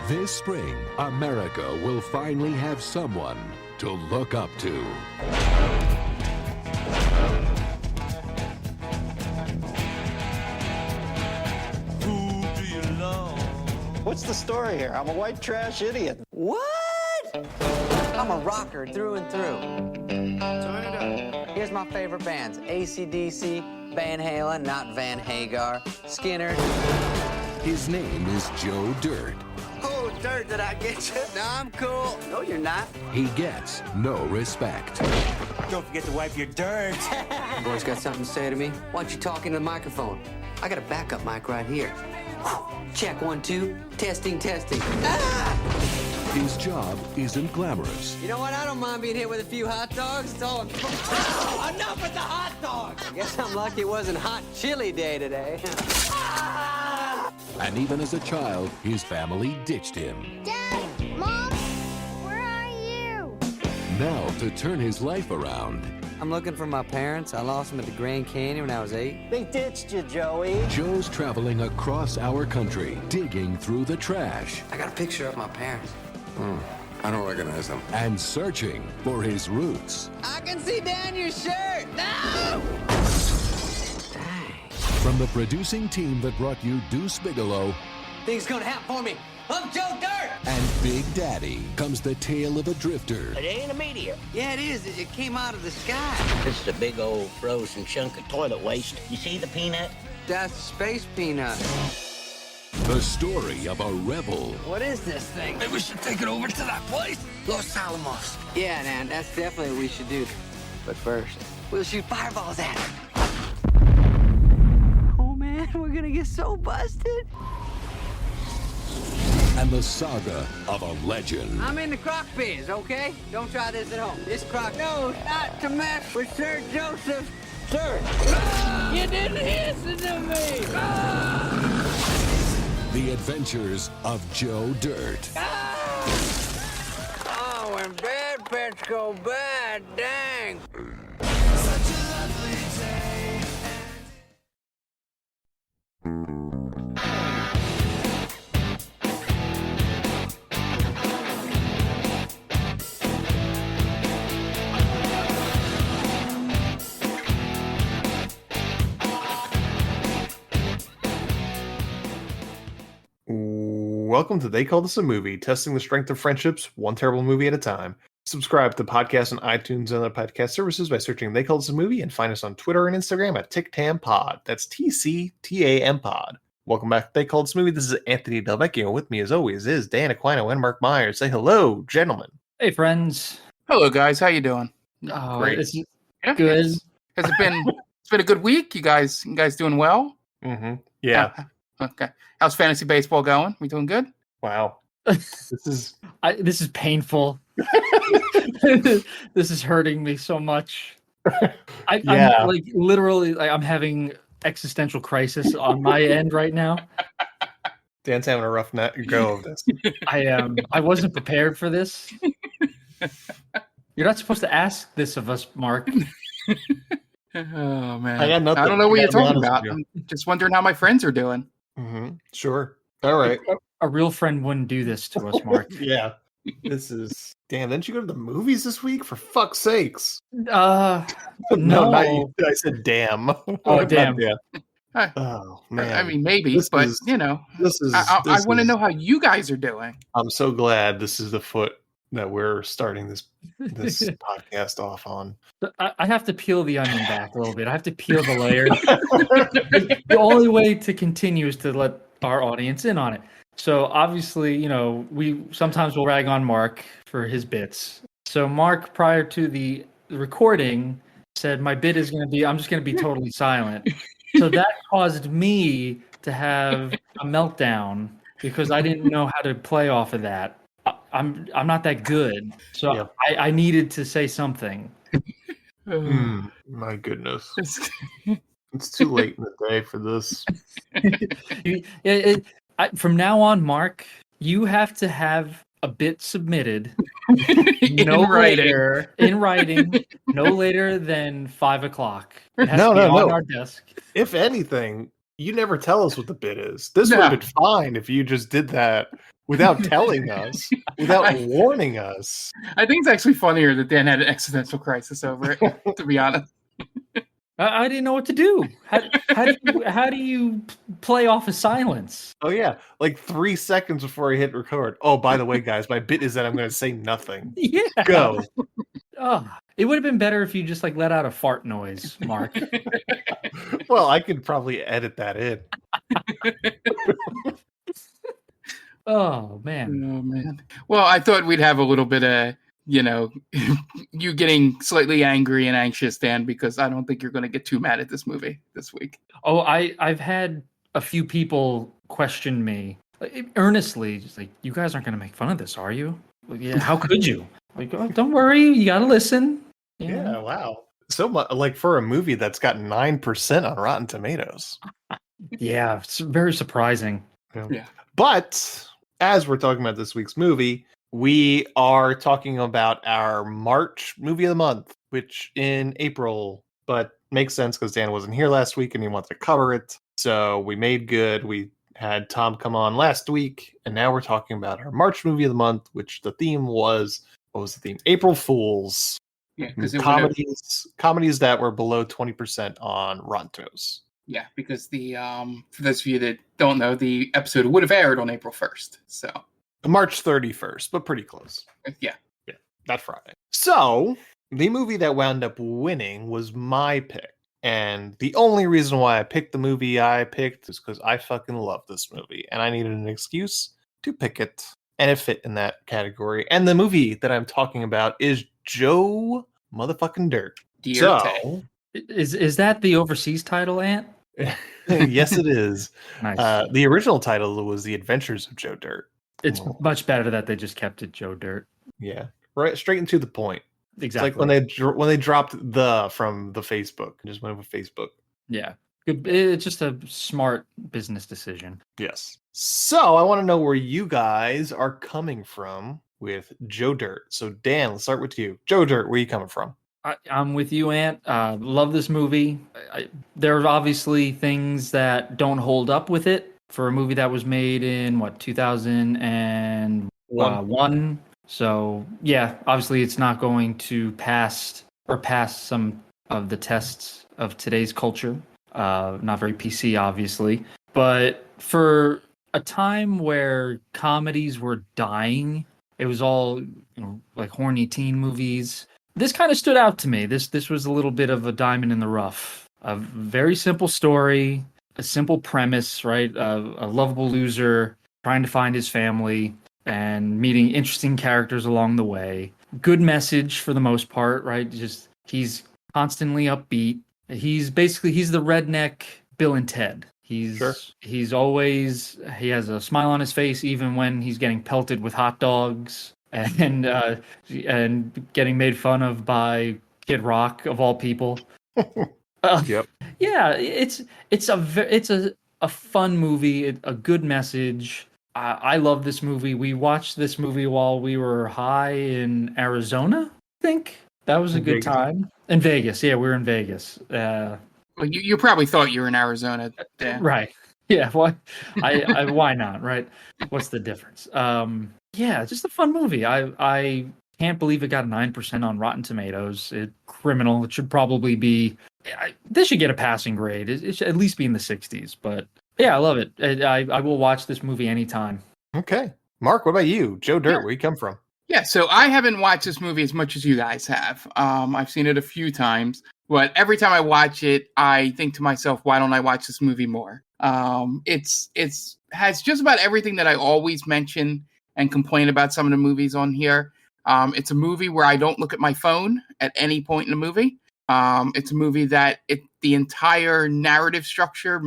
This spring, America will finally have someone to look up to. Who do you love? What's the story here? I'm a white trash idiot. What? I'm a rocker through and through. Turn it up. Here's my favorite bands. AC/DC, Van Halen, not Van Hagar, Skinner. His name is Joe Dirt. Oh, Dirt, did I get you? No, I'm cool. No, you're not. He gets no respect. Don't forget to wipe your dirt. Boys got something to say to me? Why don't you talk into the microphone? I got a backup mic right here. Check 1, 2. Testing, testing. Ah! His job isn't glamorous. You know what? I don't mind being hit with a few hot dogs. It's all... Oh, enough with the hot dogs! I guess I'm lucky it wasn't hot chili day today. And even as a child, his family ditched him. Dad! Mom! Where are you? Now, to turn his life around, I'm looking for my parents. I lost them at the Grand Canyon when I was 8. They ditched you, Joey. Joe's traveling across our country, digging through the trash I got a picture of my parents. I don't recognize them. and searching for his roots. I can see down your shirt. No! Dang. From the producing team that brought you Deuce Bigelow Things gonna happen for me. I'm Joe Dirt! and Big Daddy comes the tale of a drifter It ain't a meteor. Yeah, it is. It came out of the sky. This is a big old frozen chunk of toilet waste. You see the peanut? That's Space Peanut. the story of a rebel What is this thing? Maybe we should take it over to that place, Los Alamos. Yeah, man, that's definitely what we should do. But first, we'll shoot fireballs at it. Oh, man, we're gonna get so busted. and the saga of a legend. I'm in the crock biz, okay? Don't try this at home. This crock knows not to mess with Sir Joseph. Sir! You didn't listen to me! The adventures of Joe Dirt. Oh, when bad pets go bad, dang. Welcome to They Call This a Movie, testing the strength of friendships, one terrible movie at a time. Subscribe to the podcast on iTunes and other podcast services by searching They Call This a Movie, and find us on Twitter and Instagram at TicTamPod. That's TCTAM Pod. Welcome back to They Call This a Movie. This is Anthony Delvecchio. With me, as always, is Dan Aquino and Mark Myers. Say hello, gentlemen. Hey, friends. Hello, guys. How you doing? Oh, Great. It's Yeah, good. Has it been? It's been a good week. You guys doing well? Mm-hmm. Yeah. Okay. How's fantasy baseball going? We doing good? Wow. This is This is painful. This is hurting me so much. I'm like literally, like, I'm having existential crisis on my end right now. Dan's having a rough go of this. I wasn't prepared for this. You're not supposed to ask this of us, Mark. Oh man, I got nothing. I don't know what I you're gotta be talking honest about. with I'm just wondering how my friends are doing. Mm-hmm. Sure. All right. A real friend wouldn't do this to us, Mark. Yeah. This is damn. Didn't you go to the movies this week? For fuck's sakes. No. Not you. I said damn. Oh, damn. Hi. Oh man. I mean, maybe, This but is- you know, this is. I this want to is- know how you guys are doing. I'm so glad this is the foot that we're starting this podcast off on. I have to peel the onion back a little bit. I have to peel the layer. The only way to continue is to let our audience in on it. So obviously, you know, we sometimes will rag on Mark for his bits. So Mark, prior to the recording, said my bit is going to be, I'm just going to be totally silent. So that caused me to have a meltdown because I didn't know how to play off of that. I'm not that good. So Yep. I needed to say something. My goodness. It's too late in the day for this. From now on, Mark, you have to have a bit submitted In writing. in writing, no later than 5 o'clock. It has No, to be no, on no. our desk. If anything, you never tell us what the bit is. This would No. have been fine if you just did that without telling us, without warning us. I think it's actually funnier that Dan had an existential crisis over it, to be honest. I didn't know what to do. How do you play off a silence? Oh yeah, like 3 seconds before I hit record. Oh, by the way, guys, my bit is that I'm going to say nothing. Yeah. Go. Oh, it would have been better if you just like let out a fart noise, Mark. Well, I could probably edit that in. Oh man. Oh man. Well, I thought we'd have a little bit of, you getting slightly angry and anxious, Dan, because I don't think you're going to get too mad at this movie this week. Oh, I've had a few people question me earnestly, just like, you guys aren't going to make fun of this, are you? Like, yeah, how could you? Like, oh, don't worry, you got to listen. Yeah, wow. So much like for a movie that's got 9% on Rotten Tomatoes. Yeah, it's very surprising. Yeah. But as we're talking about this week's movie, we are talking about our March movie of the month, which in April, but makes sense because Dan wasn't here last week and he wanted to cover it. So we made good. We had Tom come on last week, and now we're talking about our March movie of the month, which the theme was, what was the theme? April Fools. Yeah, because comedies that were below 20% on Rotten Tomatoes. Yeah, because the for those of you that don't know, the episode would have aired on April 1st. So March 31st, but pretty close. Yeah, that Friday. So the movie that wound up winning was my pick. And the only reason why I picked the movie I picked is because I fucking love this movie. And I needed an excuse to pick it. And it fit in that category. And the movie that I'm talking about is Joe motherfucking Dirt. So, is that the overseas title, Ant? Yes, it is. Nice. The original title was The Adventures of Joe Dirt. It's much better that they just kept it Joe Dirt. Yeah, right, straight and to the point. Exactly. It's like when they dropped the from the Facebook, and just went with Facebook. Yeah, it's just a smart business decision. Yes. So I want to know where you guys are coming from with Joe Dirt. So Dan, let's start with you. Joe Dirt, where are you coming from? I'm with you, Ant. Love this movie. There are obviously things that don't hold up with it for a movie that was made in 2001. So yeah, obviously it's not going to pass some of the tests of today's culture. Not very PC, obviously, but for a time where comedies were dying, it was all like horny teen movies. This kind of stood out to me. This was a little bit of a diamond in the rough. A very simple story, a simple premise, right? A lovable loser trying to find his family and meeting interesting characters along the way. Good message for the most part, right? Just he's constantly upbeat. He's the redneck Bill and Ted. He has a smile on his face even when he's getting pelted with hot dogs and getting made fun of by Kid Rock of all people. Yep. Yeah, it's a fun movie, a good message. I love this movie. We watched this movie while we were high in Arizona. I think that was a good time. In Vegas, yeah, we were in Vegas. Well, you probably thought you were in Arizona, Dan. Right? Yeah. Why? Why not? Right? What's the difference? Yeah, just a fun movie. I can't believe it got 9% on Rotten Tomatoes. It's criminal. It should probably be. This should get a passing grade. It should at least be in the 60s. But yeah, I love it. I will watch this movie anytime. Okay, Mark, what about you? Joe Dirt, where you come from? Yeah, so I haven't watched this movie as much as you guys have. I've seen it a few times, but every time I watch it, I think to myself, why don't I watch this movie more? It's has just about everything that I always mention and complain about some of the movies on here. It's a movie where I don't look at my phone at any point in the movie. It's a movie that the entire narrative structure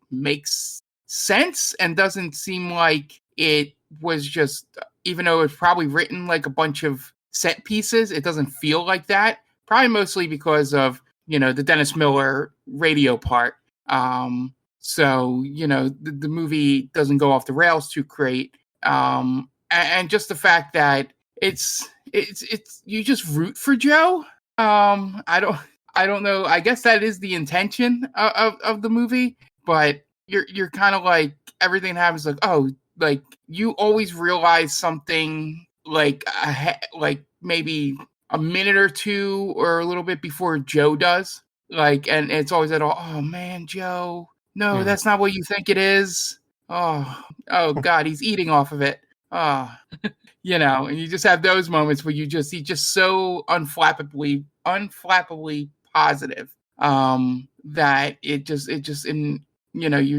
makes sense and doesn't seem like it was just, even though it's probably written like a bunch of set pieces, it doesn't feel like that. Probably mostly because of, the Dennis Miller radio part. So, the movie doesn't go off the rails too great. And just the fact that it's you just root for Joe. I don't know. I guess that is the intention of the movie, but you're kind of like, everything happens like, oh, like you always realize something like maybe a minute or two or a little bit before Joe does. Like, and it's always at all, oh man, Joe, no, that's not what you think it is. Oh God, he's eating off of it. And you just have those moments where he's just so unflappably positive, that you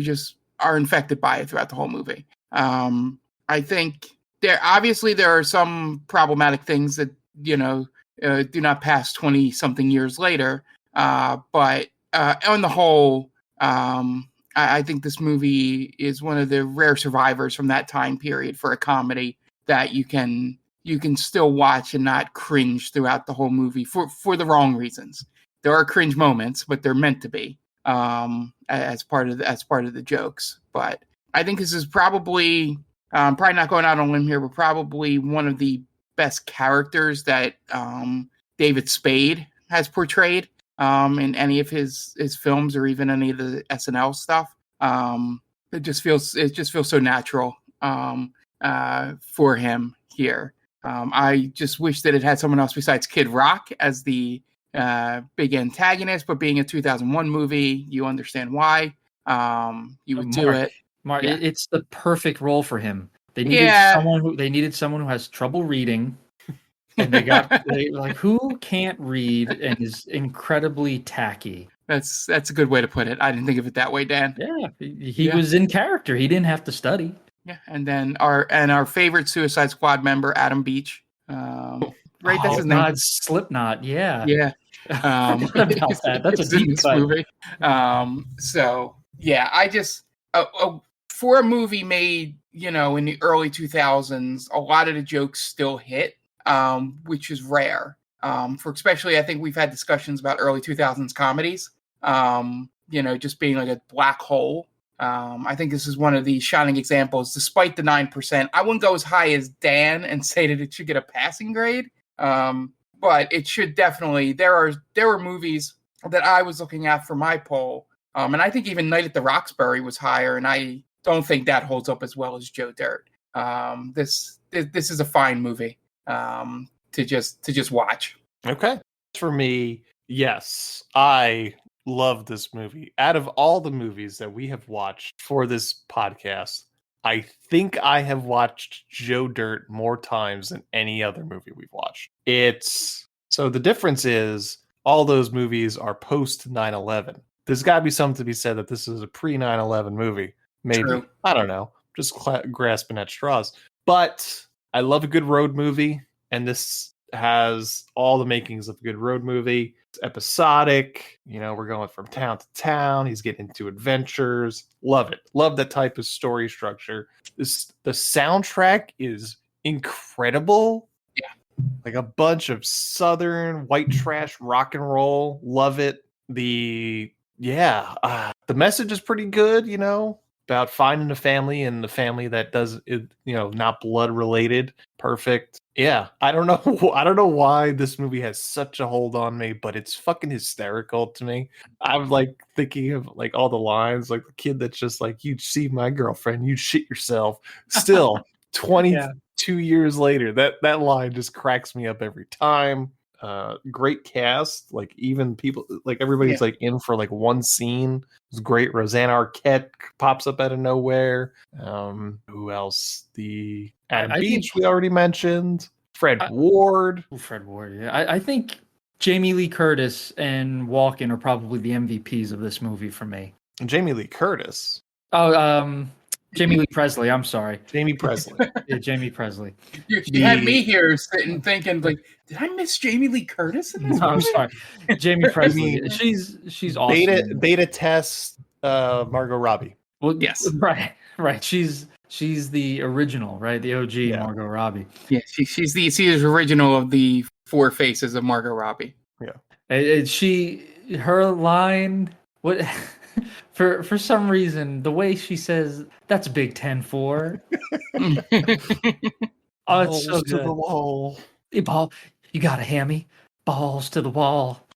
just are infected by it throughout the whole movie. I think there are some problematic things that, do not pass 20 something years later. But on the whole, I think this movie is one of the rare survivors from that time period for a comedy that you can still watch and not cringe throughout the whole movie for the wrong reasons. There are cringe moments, but they're meant to be, as part of the jokes. But I think this is probably not going out on a limb here, but probably one of the best characters that David Spade has portrayed in any of his films or even any of the SNL stuff. It just feels so natural for him here. I just wish that it had someone else besides Kid Rock as the big antagonist, but being a 2001 movie, you understand why you would do it. Mark, Yeah. it's the perfect role for him. They needed someone who has trouble reading, and they like, who can't read and is incredibly tacky. That's a good way to put it. I didn't think of it that way, Dan. Yeah, he was in character. He didn't have to study. Yeah, and then our favorite Suicide Squad member, Adam Beach. Right, that's his name. Slipknot. Yeah. Yeah. About that. That's a deep cut. Movie. So yeah, I just for a movie made, in the early 2000s, a lot of the jokes still hit, which is rare. For especially, I think we've had discussions about early 2000s comedies, just being like a black hole. I think this is one of the shining examples. Despite the 9%, I wouldn't go as high as Dan and say that it should get a passing grade. But it should definitely. There were movies that I was looking at for my poll, and I think even Night at the Roxbury was higher, and I don't think that holds up as well as Joe Dirt. This is a fine movie to just watch. Okay. For me, yes, I love this movie. Out of all the movies that we have watched for this podcast, I think I have watched Joe Dirt more times than any other movie we've watched. So the difference is all those movies are post 9/11. There's got to be something to be said that this is a pre 9/11 movie. Maybe. True. I don't know. Just grasping at straws. But I love a good road movie, and this has all the makings of a good road movie. It's episodic. We're going from town to town. He's getting into adventures. Love it. Love that type of story structure. The soundtrack is incredible. Yeah. Like a bunch of southern white trash rock and roll. Love it. The message is pretty good, about finding a family and the family that does it, not blood related. Perfect. Yeah. I don't know why this movie has such a hold on me, but it's fucking hysterical to me. I'm like thinking of like all the lines, like the kid that's just like, you'd see my girlfriend, you'd shit yourself. Still 22 years later, that line just cracks me up every time. Great cast, like even people, like everybody's like in for like one scene. It's great. Rosanna Arquette pops up out of nowhere. Who else? The Adam Beach we already mentioned. Fred Ward. Yeah. I think Jamie Lee Curtis and Walken are probably the MVPs of this movie for me. Jamie Lee Curtis. Jamie Lee Presley. I'm sorry. Jamie Presley. Yeah, Jamie Presley. You had me here sitting thinking, like, did I miss Jamie Lee Curtis in this movie? I'm sorry. Jamie Presley. She's awesome. Beta test Margot Robbie. Well, yes. Right. She's the original, right? The OG Margot Robbie. Yeah, she's the original of the four faces of Margot Robbie. Yeah. Her line, what for some reason, the way she says that's Big 10-4. Oh, it's so good. To the wall. Hey, ball, you got a hammy. Balls to the wall.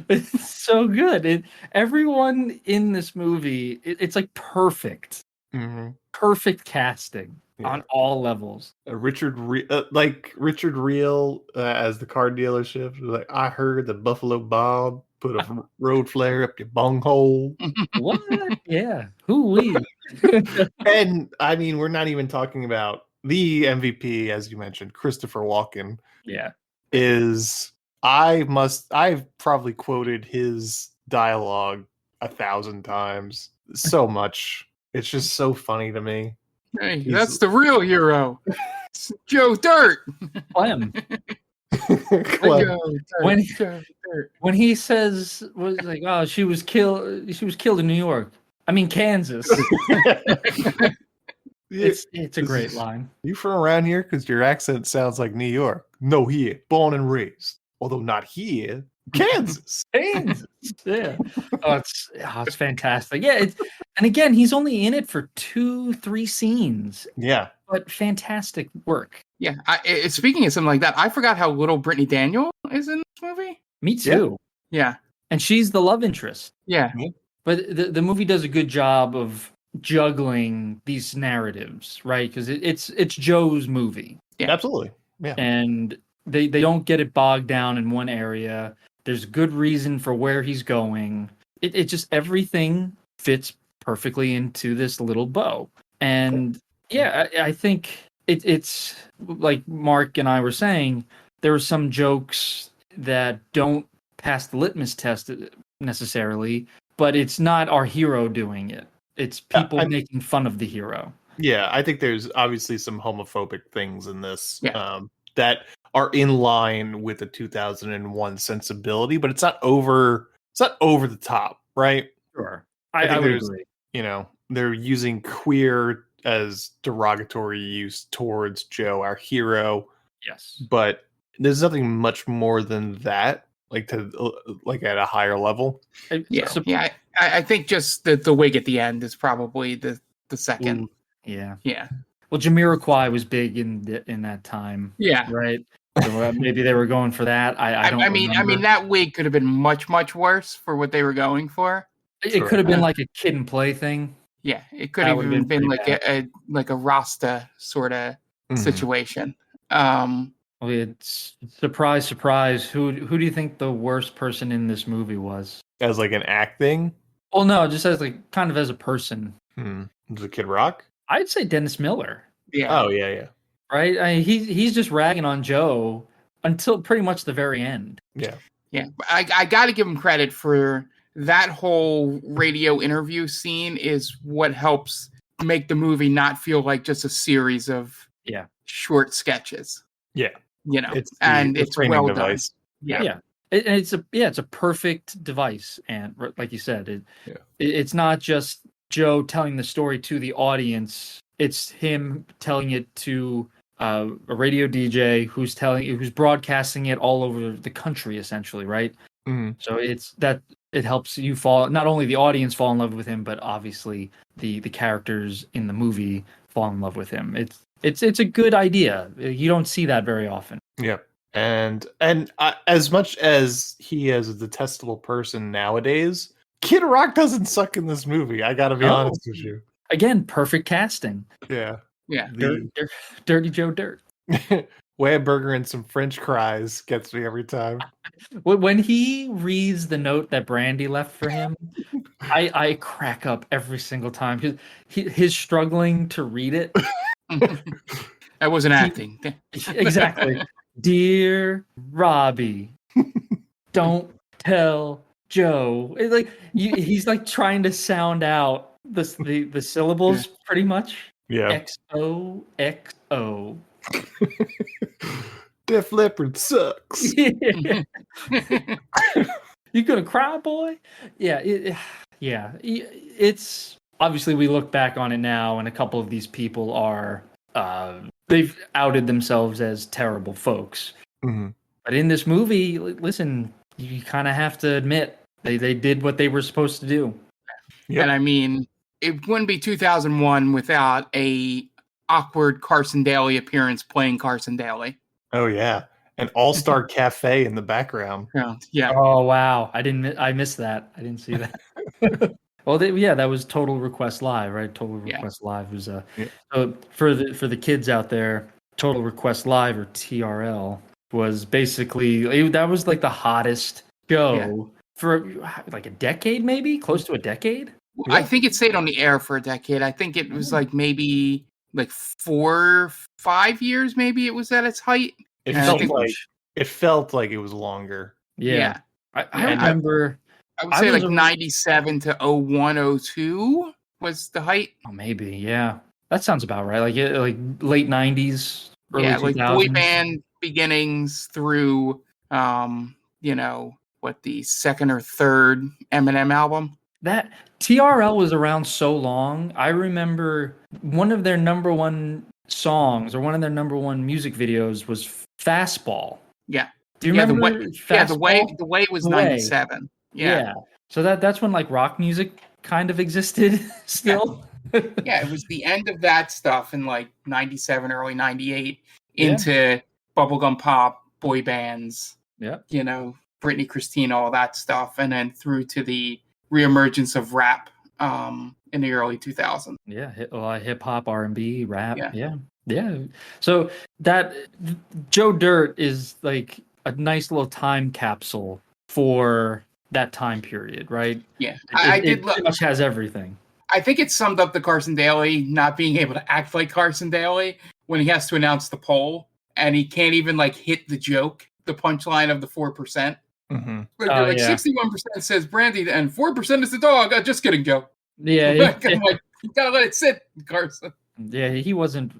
It's so good. Everyone in this movie, it's like perfect. Mm-hmm. perfect casting on all levels. Richard Reel as the car dealership. Like, I heard the Buffalo Bob put a road flare up your bunghole. What? Yeah. Who we? And I mean, we're not even talking about the MVP, as you mentioned, Christopher Walken. Yeah. I've probably quoted his dialogue 1,000 times. So much. It's just so funny to me. Hey, that's the real hero. It's Joe Dirt. Clem. Clem. When he says was like, oh, she was killed in New York. I mean Kansas. It's a great line. You from around here? Because your accent sounds like New York. No, here, born and raised. Although not here, Kansas. Kansas. Yeah. It's fantastic. Yeah. And again, he's only in it for 2-3 scenes. Yeah. But fantastic work. Yeah. Speaking of something like that, I forgot how little Brittany Daniel is in this movie. Me too. Yeah. And she's the love interest. Yeah. But the movie does a good job of juggling these narratives, right? Because it's Joe's movie. Yeah. Absolutely. Yeah. And they don't get it bogged down in one area. There's good reason for where he's going. It just everything fits perfectly into this little bow. And yeah, I think it's like Mark and I were saying, there are some jokes that don't pass the litmus test necessarily, but it's not our hero doing it. It's people making fun of the hero. Yeah, I think there's obviously some homophobic things in this that are in line with the 2001 sensibility, but it's not over the top, right? Sure. I would agree. You know, they're using queer as derogatory use towards Joe, our hero. Yes. But there's nothing much more than that, like at a higher level. I think just the wig at the end is probably the second. Ooh, yeah. Yeah. Well, Jamiroquai was big in that time. Yeah. Right. So maybe they were going for that. I mean that wig could have been much worse for what they were going for. It could have been like a kid and play thing. Yeah, it could have even been like a Rasta sort of situation. Well, it's surprise. Who do you think the worst person in this movie was? As like an acting? Well, no, just as like kind of as a person. Was it Kid Rock? I'd say Dennis Miller. Yeah. Oh yeah. Right. He's just ragging on Joe until pretty much the very end. Yeah. Yeah. I got to give him credit for that whole radio interview scene is what helps make the movie not feel like just a series of short sketches. Yeah. You know, it's well device. Done. Yeah. It's a perfect device, and like you said, it's not just Joe telling the story to the audience. It's him telling it to a radio DJ who's broadcasting it all over the country, essentially, right? Mm-hmm. So it helps you not only the audience fall in love with him, but obviously the characters in the movie fall in love with him. It's a good idea. You don't see that very often. Yeah. And as much as he is a detestable person nowadays, Kid Rock doesn't suck in this movie. I gotta be honest with you. Again, perfect casting. Yeah. Yeah. Dirty Joe Dirt. Whataburger and some French fries gets me every time. When he reads the note that Brandy left for him, I crack up every single time. His struggling to read it. That wasn't acting. Exactly. Dear Robbie, don't tell Joe. He's like trying to sound out the syllables pretty much. Yeah. XOXO. Def Leppard sucks. You gonna cry, boy? Yeah. It's obviously we look back on it now, and a couple of these people are they've outed themselves as terrible folks. Mm-hmm. But in this movie, listen, you kind of have to admit they did what they were supposed to do. Yep. And I mean, it wouldn't be 2001 without a awkward Carson Daly appearance playing Carson Daly. Oh yeah, an all-star cafe in the background. Yeah. Oh wow, I missed that. I didn't see that. Well, that was Total Request Live, right? Total Yeah. Request Live was Yeah. so for the kids out there, Total Request Live or TRL was basically that was like the hottest show for like a decade, maybe close to a decade. I think it stayed on the air for a decade. I think it was like maybe like 4-5 years. Maybe it was at its height. It And I felt think- like it was longer. Yeah. I And remember. I would say was like 97 to 01, 02 was the height. Oh, maybe, yeah. That sounds about right. Like late 90s, early 2000s. Like boy band beginnings through, the second or third Eminem album. That TRL was around so long. I remember one of their number one songs or one of their number one music videos was Fastball. Yeah. Do you remember Fastball? The way was The Way. 97. Yeah. So that's when like rock music kind of existed still. Yeah, it was the end of that stuff in like 97, early 98 into bubblegum pop, boy bands. Yeah. Britney, Christina, all that stuff, and then through to the reemergence of rap in the early 2000s. Yeah, a lot of hip hop, R&B, rap. Yeah. So that Joe Dirt is like a nice little time capsule for that time period, right? Yeah, it pretty much has everything. I think it summed up the Carson Daly not being able to act like Carson Daly when he has to announce the poll and he can't even like hit the joke, the punchline of the 4%. Mm-hmm. Like, 61% says Brandy and 4% is the dog. Just kidding, Joe. Yeah, I'm like, you gotta let it sit, Carson. Yeah, he wasn't.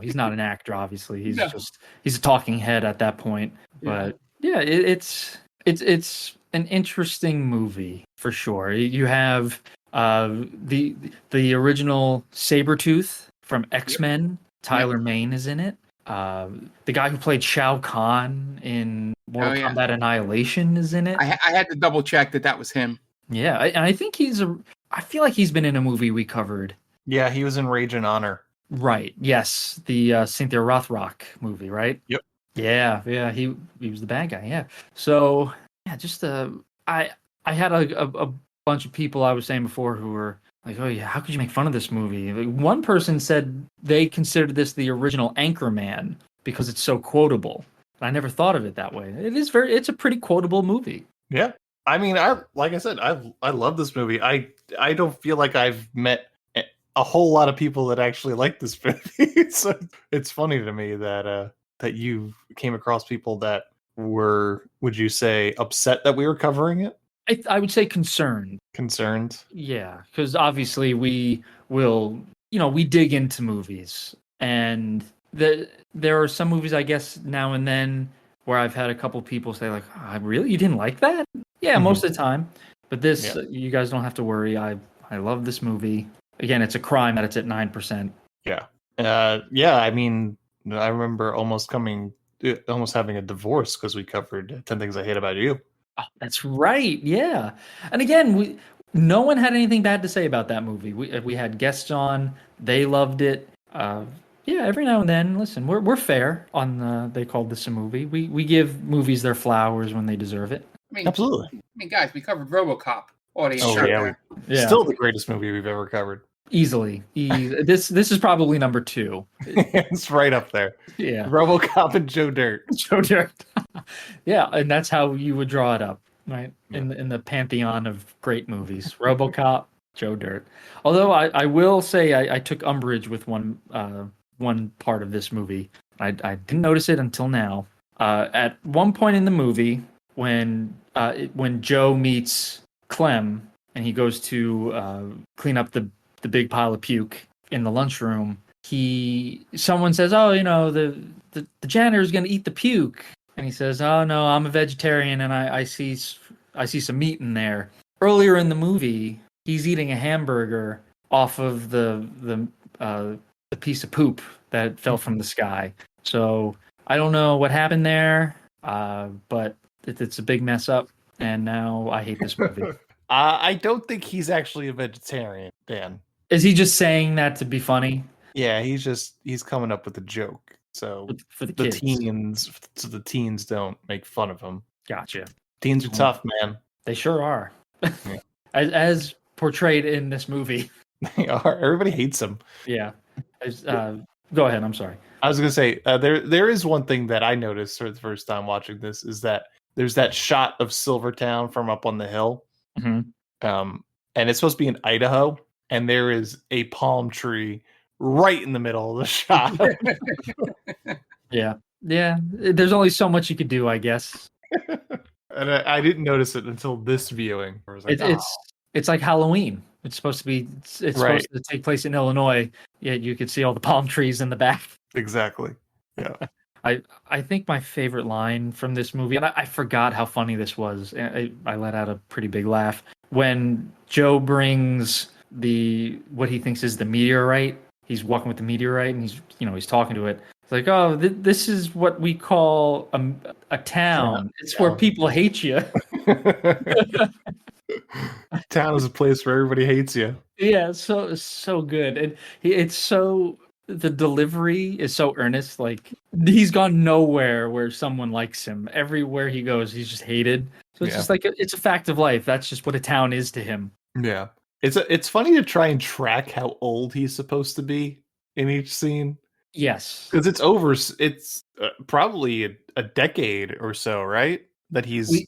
He's not an actor. Obviously, he's a talking head at that point. But it's an interesting movie for sure. You have the original Sabretooth from X-Men. Tyler Mane is in it. The guy who played Shao Kahn in Mortal Kombat Annihilation is in it. I had to double check that was him. Yeah, and I think I feel like he's been in a movie we covered. Yeah, he was in Rage and Honor. Right. Yes, the Cynthia Rothrock movie, right? Yep. Yeah. He was the bad guy. Yeah. So just I had a bunch of people I was saying before who were like, oh yeah, how could you make fun of this movie? Like, one person said they considered this the original Anchorman because it's so quotable. I never thought of it that way. It's a pretty quotable movie. Yeah. I mean, like I said, I love this movie. I don't feel like I've met a whole lot of people that actually like this movie. So it's funny to me that you came across people that were, would you say, upset that we were covering it? I would say concerned. Concerned? Yeah, because obviously we will, we dig into movies. And there are some movies, I guess, now and then where I've had a couple people say like, oh, really? You didn't like that? Yeah, most of the time. But this, you guys don't have to worry. I love this movie. Again, it's a crime that it's at 9%. Yeah. I mean, I remember almost having a divorce because we covered 10 Things I Hate About You. Oh, that's right. Yeah. And again, no one had anything bad to say about that movie. We had guests on. They loved it. Every now and then, listen, we're fair on They Called This a Movie. We give movies their flowers when they deserve it. Absolutely. I mean, guys, we covered RoboCop. Audience. Yeah. Still the greatest movie we've ever covered. Easily. This is probably number 2. It's right up there. Yeah. RoboCop and Joe Dirt. Joe Dirt. Yeah, and that's how you would draw it up, right? In the pantheon of great movies. RoboCop, Joe Dirt. Although I will say I took umbrage with one part of this movie. I didn't notice it until now. At one point in the movie, when Joe meets Clem and he goes to clean up the big pile of puke in the lunchroom, someone says, oh, the janitor's gonna eat the puke, and he says, oh no, I'm a vegetarian and I see some meat in there. Earlier in the movie, he's eating a hamburger off of the piece of poop that fell from the sky. So I don't know what happened there, but it's a big mess up, and now I hate this movie. I don't think he's actually a vegetarian, Dan. Is he just saying that to be funny? Yeah, he's coming up with a joke. So for the kids. The teens don't make fun of him. Gotcha. Teens are tough, man. They sure are. Yeah. As portrayed in this movie. They are. Everybody hates him. Yeah. Go ahead. I'm sorry. I was gonna say there is one thing that I noticed for the first time watching this is that there's that shot of Silvertown from up on the hill, Mm-hmm. and it's supposed to be in Idaho, and there is a palm tree right in the middle of the shot. Yeah. There's only so much you could do, I guess. And I didn't notice it until this viewing. I was like, It's like Halloween. It's supposed to be. It's Right. supposed to take place in Illinois. Yet you could see all the palm trees in the back. Exactly. Yeah. I think my favorite line from this movie, and I forgot how funny this was. I let out a pretty big laugh when Joe brings what he thinks is the meteorite. He's walking with the meteorite, and he's talking to it. It's like, oh, this is what we call a town. It's where people hate you. Town is a place where everybody hates you. Yeah, so good, and the delivery is so earnest. Like he's gone nowhere where someone likes him. Everywhere he goes, he's just hated. So it's just like it's a fact of life. That's just what a town is to him. Yeah, it's funny to try and track how old he's supposed to be in each scene. Yes, because it's probably a decade or so, right? That he's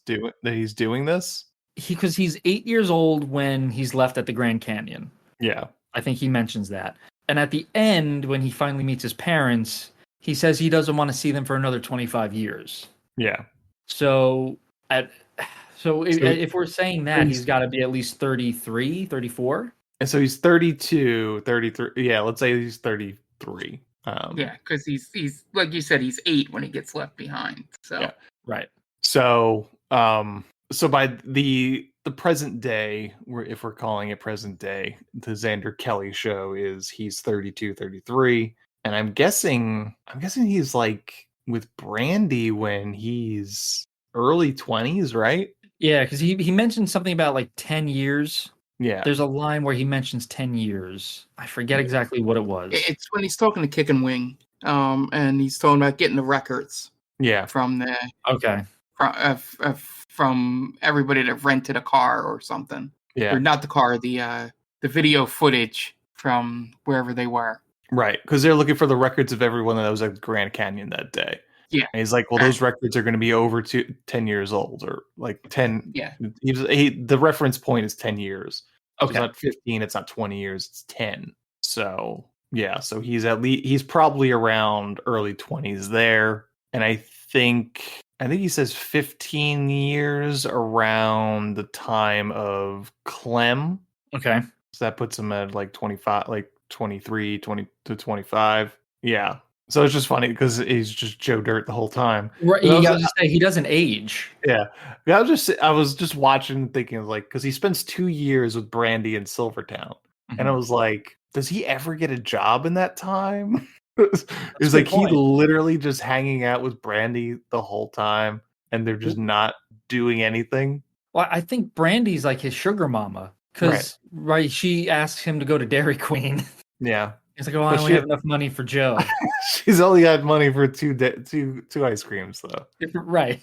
doing this. Because he's 8 years old when he's left at the Grand Canyon. Yeah, I think he mentions that. And at the end, when he finally meets his parents, he says he doesn't want to see them for another 25 years. Yeah. So if we're saying that, he's got to be at least 33, 34. And so he's 32, 33. Yeah, let's say he's 33. Yeah, because he's like you said, he's 8 when he gets left behind. So yeah. Right. So so by the present day, if we're calling it present day, the Xander Kelly show he's 32, 33, and I'm guessing he's like with Brandy when he's early 20s, right? Yeah, because he mentioned something about like 10 years. Yeah. There's a line where he mentions 10 years. I forget exactly what it was. It's when he's talking to Kick and Wing, and he's talking about getting the records. Yeah. From the okay. From everybody that rented a car or something. Yeah. Or not the car, the video footage from wherever they were. Right, because they're looking for the records of everyone that was at Grand Canyon that day. Yeah. And he's like, well, those records are going to be over 10 years old, or like 10. Yeah. The reference point is 10 years. Okay. It's not 15, it's not 20 years, it's 10. So, yeah, so he's probably around early 20s there. And I think he says 15 years around the time of Clem. Okay. So that puts him at like 25, like 23, 20 to 25. Yeah. So it's just funny because he's just Joe Dirt the whole time. Right. You gotta say he doesn't age. Yeah. I was just watching, thinking like, because he spends 2 years with Brandy in Silvertown, and I was like, does he ever get a job in that time? It was like he literally just hanging out with Brandy the whole time, and they're just not doing anything. Well, I think Brandy's like his sugar mama because she asks him to go to Dairy Queen. Yeah. He's like, oh, I only have enough money for Joe. She's only had money for two ice creams, though. Right.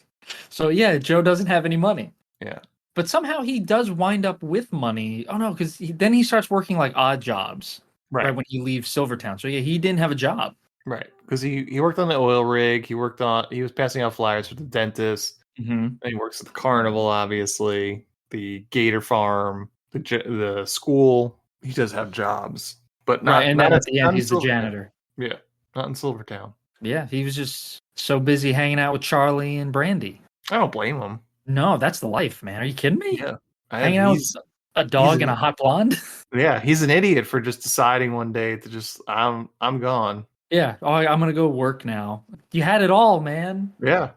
So, yeah, Joe doesn't have any money. Yeah. But somehow he does wind up with money. Oh, no, because then he starts working like odd jobs right when he leaves Silvertown. So, yeah, he didn't have a job. Right. Because he worked on the oil rig. He was passing out flyers for the dentist. Mm-hmm. And he works at the carnival, obviously, the gator farm, the school. He does have jobs. But not, and not then at the end, he's the Silvertown. janitor. Yeah, not in Silvertown. Yeah, he was just so busy hanging out with Charlie and Brandy. I don't blame him. No, that's the life, man. Are you kidding me? Yeah. Hanging out with a dog and a hot blonde? Yeah, he's an idiot for just deciding one day to just, I'm gone. Yeah, I'm going to go work now. You had it all, man. Yeah.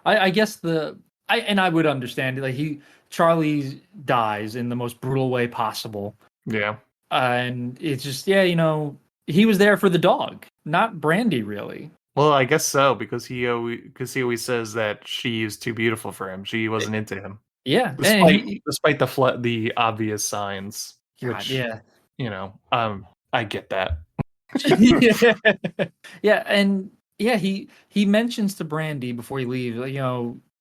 I guess I would understand it. Like Charlie dies in the most brutal way possible. Yeah. And it's just, he was there for the dog, not Brandy, really. Well, I guess so, because he always says that she is too beautiful for him. She wasn't into him. Yeah. Despite the obvious signs. God, I get that. Yeah, and he mentions to Brandy before he leaves,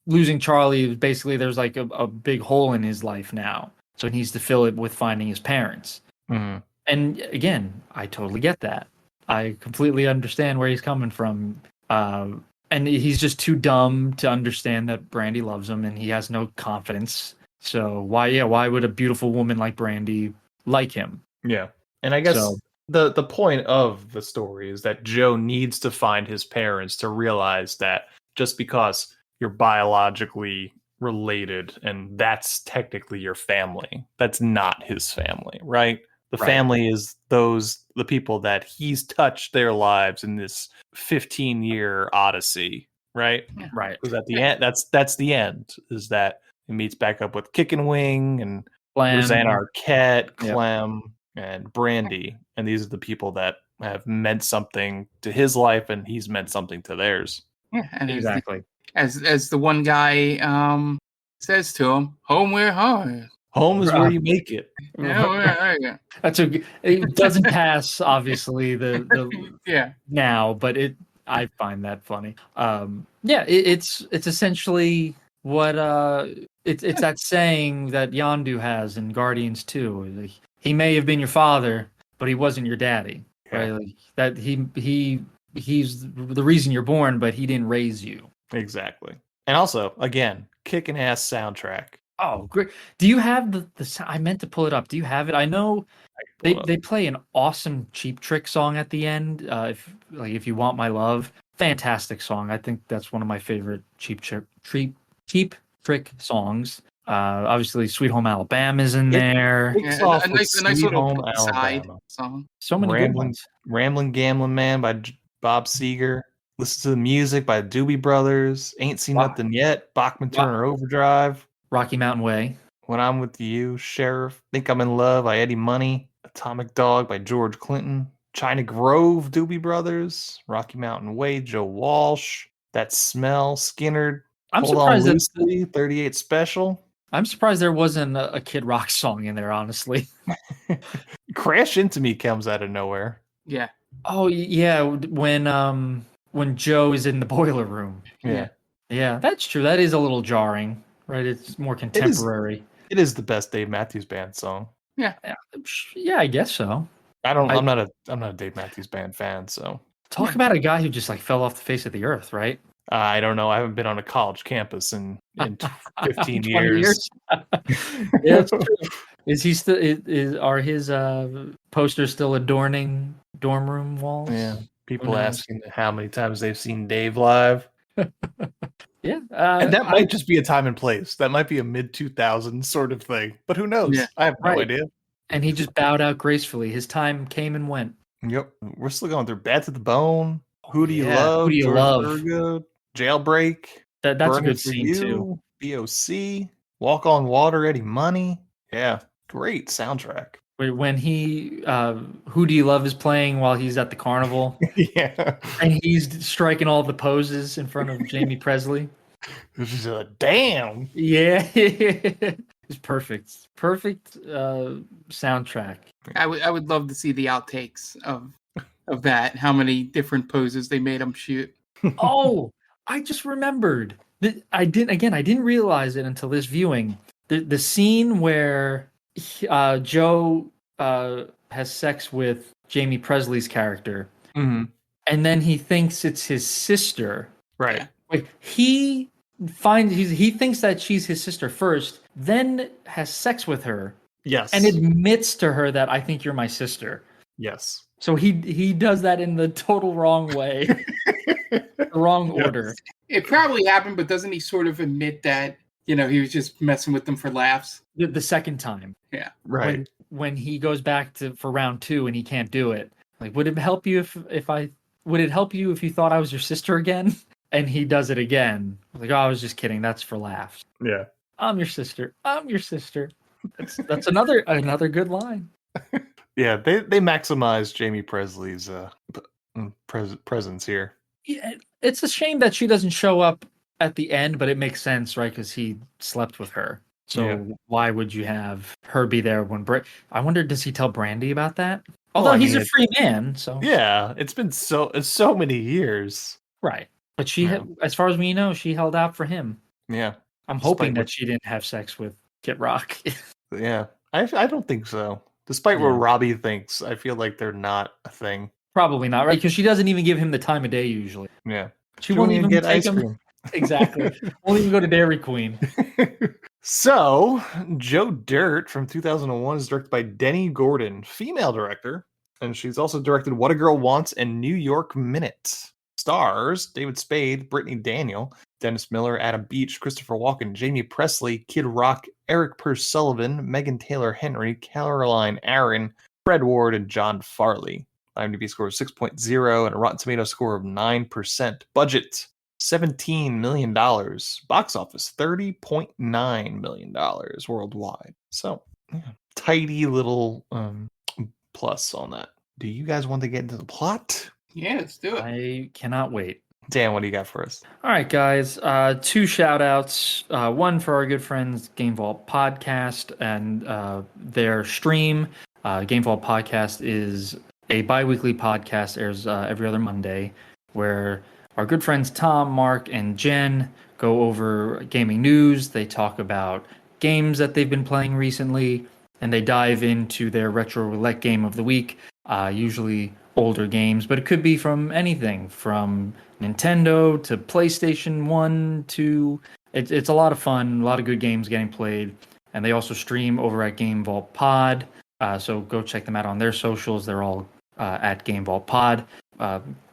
losing Charlie, basically there's like a big hole in his life now. So he needs to fill it with finding his parents. Mm-hmm. And again, I totally get that. I completely understand where he's coming from. And he's just too dumb to understand that Brandy loves him, and he has no confidence. So why would a beautiful woman like Brandy like him? Yeah. And I guess the point of the story is that Joe needs to find his parents to realize that just because you're biologically related and that's technically your family, that's not his family, right? The family is the people that he's touched their lives in this 15-year odyssey, right? Right. Because at the end, that's the end, is that he meets back up with Kick and Wing and Clem. Rosanna Arquette, Clem, and Brandy. And these are the people that have meant something to his life and he's meant something to theirs. Yeah, and Exactly. As the one guy says to him, "Home where home." Home is where you make it. Yeah. It doesn't pass, obviously, the Yeah. now, but I find that funny. It's essentially what it's that saying that Yondu has in Guardians 2. Like, he may have been your father, but he wasn't your daddy. Right? Like, that he's the reason you're born, but he didn't raise you. Exactly. And also, again, kicking ass soundtrack. Oh, great! Do you have the? I meant to pull it up. Do you have it? I know they play an awesome Cheap Trick song at the end. If you want my love, fantastic song. I think that's one of my favorite Cheap Trick songs. Obviously, Sweet Home Alabama is in there. A nice little side song. So many good ones. Ramblin' Gamblin' Man by Bob Seger. Listen to the music by Doobie Brothers. Ain't Seen Nothing Yet. Bachman Turner Overdrive. Rocky Mountain Way. When I'm With You, Sheriff. Think I'm in Love by Eddie Money. Atomic Dog by George Clinton. China Grove, Doobie Brothers. Rocky Mountain Way, Joe Walsh. That Smell, Skinner. I'm Hold surprised on Loosely, 38 Special. I'm surprised there wasn't a Kid Rock song in there, honestly. Crash Into Me comes out of nowhere. Yeah. Oh yeah, when Joe is in the boiler room. Yeah. Yeah, that's true. That is a little jarring, right? It's more contemporary. It is the best Dave Matthews Band song. Yeah, I guess so. I'm not a Dave Matthews Band fan, so. Talk about a guy who just like fell off the face of the earth, right? I don't know. I haven't been on a college campus in 15 years. Yeah, that's true. Is he still? Are his posters still adorning dorm room walls? Yeah. People asking how many times they've seen Dave live. Yeah, and that might just be a time and place. That might be a mid-2000s sort of thing. But who knows? Yeah. I have no idea. And he just bowed out gracefully. His time came and went. Yep. We're still going through Bad to the Bone. Who Do You Love? Who Do You George Love? Thorogood, Jailbreak. That's Burning a good for scene, You, too. BOC. Walk on Water, Eddie Money. Yeah. Great soundtrack. When he Who Do You Love is playing while he's at the carnival. Yeah. And he's striking all the poses in front of Jaime Pressley. Damn. Yeah. It's perfect. Perfect soundtrack. I would love to see the outtakes of that. How many different poses they made him shoot. Oh, I just remembered. I didn't realize it until this viewing. The scene where Joe has sex with Jaime Presley's character, Mm-hmm. and then he thinks it's his sister. Right. Like he thinks that she's his sister first, then has sex with her. Yes. And admits to her that I think you're my sister. Yes. So he does that in the total wrong way. The wrong order. It probably happened, but doesn't he sort of admit that, he was just messing with them for laughs? The second time. Yeah. Right. When he goes back for round 2 and he can't do it. Like, would it help you if you thought I was your sister again? And he does it again. Like, oh, I was just kidding. That's for laughs. Yeah. I'm your sister. I'm your sister. That's another good line. Yeah, they maximize Jaime Presley's presence here. Yeah, it's a shame that she doesn't show up at the end, but it makes sense, right? Because he slept with her. So why would you have her be there when I wonder, does he tell Brandy about that? Although he's a free man, so yeah, it's been so many years, right? But she, as far as we know, she held out for him. Yeah, I'm hoping that she didn't have sex with Kid Rock. Yeah, I don't think so. Despite what Yeah. Robbie thinks, I feel like they're not a thing. Probably not, right? Because she doesn't even give him the time of day usually. Yeah. She won't even get take ice him. cream. Exactly. Won't even go to Dairy Queen. So, Joe Dirt from 2001 is directed by Denny Gordon, female director, and she's also directed What a Girl Wants and New York Minute. Stars David Spade, Brittany Daniel, Dennis Miller, Adam Beach, Christopher Walken, Jaime Pressley, Kid Rock, Eric Purse Sullivan, Megan Taylor Henry, Caroline Aaron, Fred Ward, and John Farley. IMDb score of 6.0 and a Rotten Tomatoes score of 9%. Budget $17 million. Box office $30.9 million worldwide. So, yeah, tidy little plus on that. Do you guys want to get into the plot? Yeah, let's do it. I cannot wait. Dan, what do you got for us? All right, guys. 2 shout outs. One for our good friends, Game Vault Podcast, and their stream. Game Vault Podcast is a bi-weekly podcast, airs every other Monday, where our good friends Tom, Mark, and Jen go over gaming news. They talk about games that they've been playing recently, and they dive into their retro roulette game of the week, usually older games, but it could be from anything from Nintendo to PlayStation 1 to... It's a lot of fun, a lot of good games getting played, and they also stream over at Game Vault Pod, so go check them out on their socials. They're all at Game Vault Pod.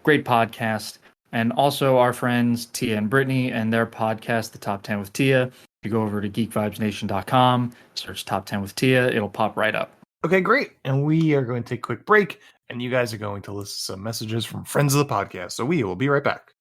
Great podcast. And also our friends Tia and Brittany and their podcast, The Top 10 with Tia. You go over to geekvibesnation.com, search Top 10 with Tia, it'll pop right up. Okay, great. And we are going to take a quick break, and you guys are going to listen to some messages from friends of the podcast. So we will be right back.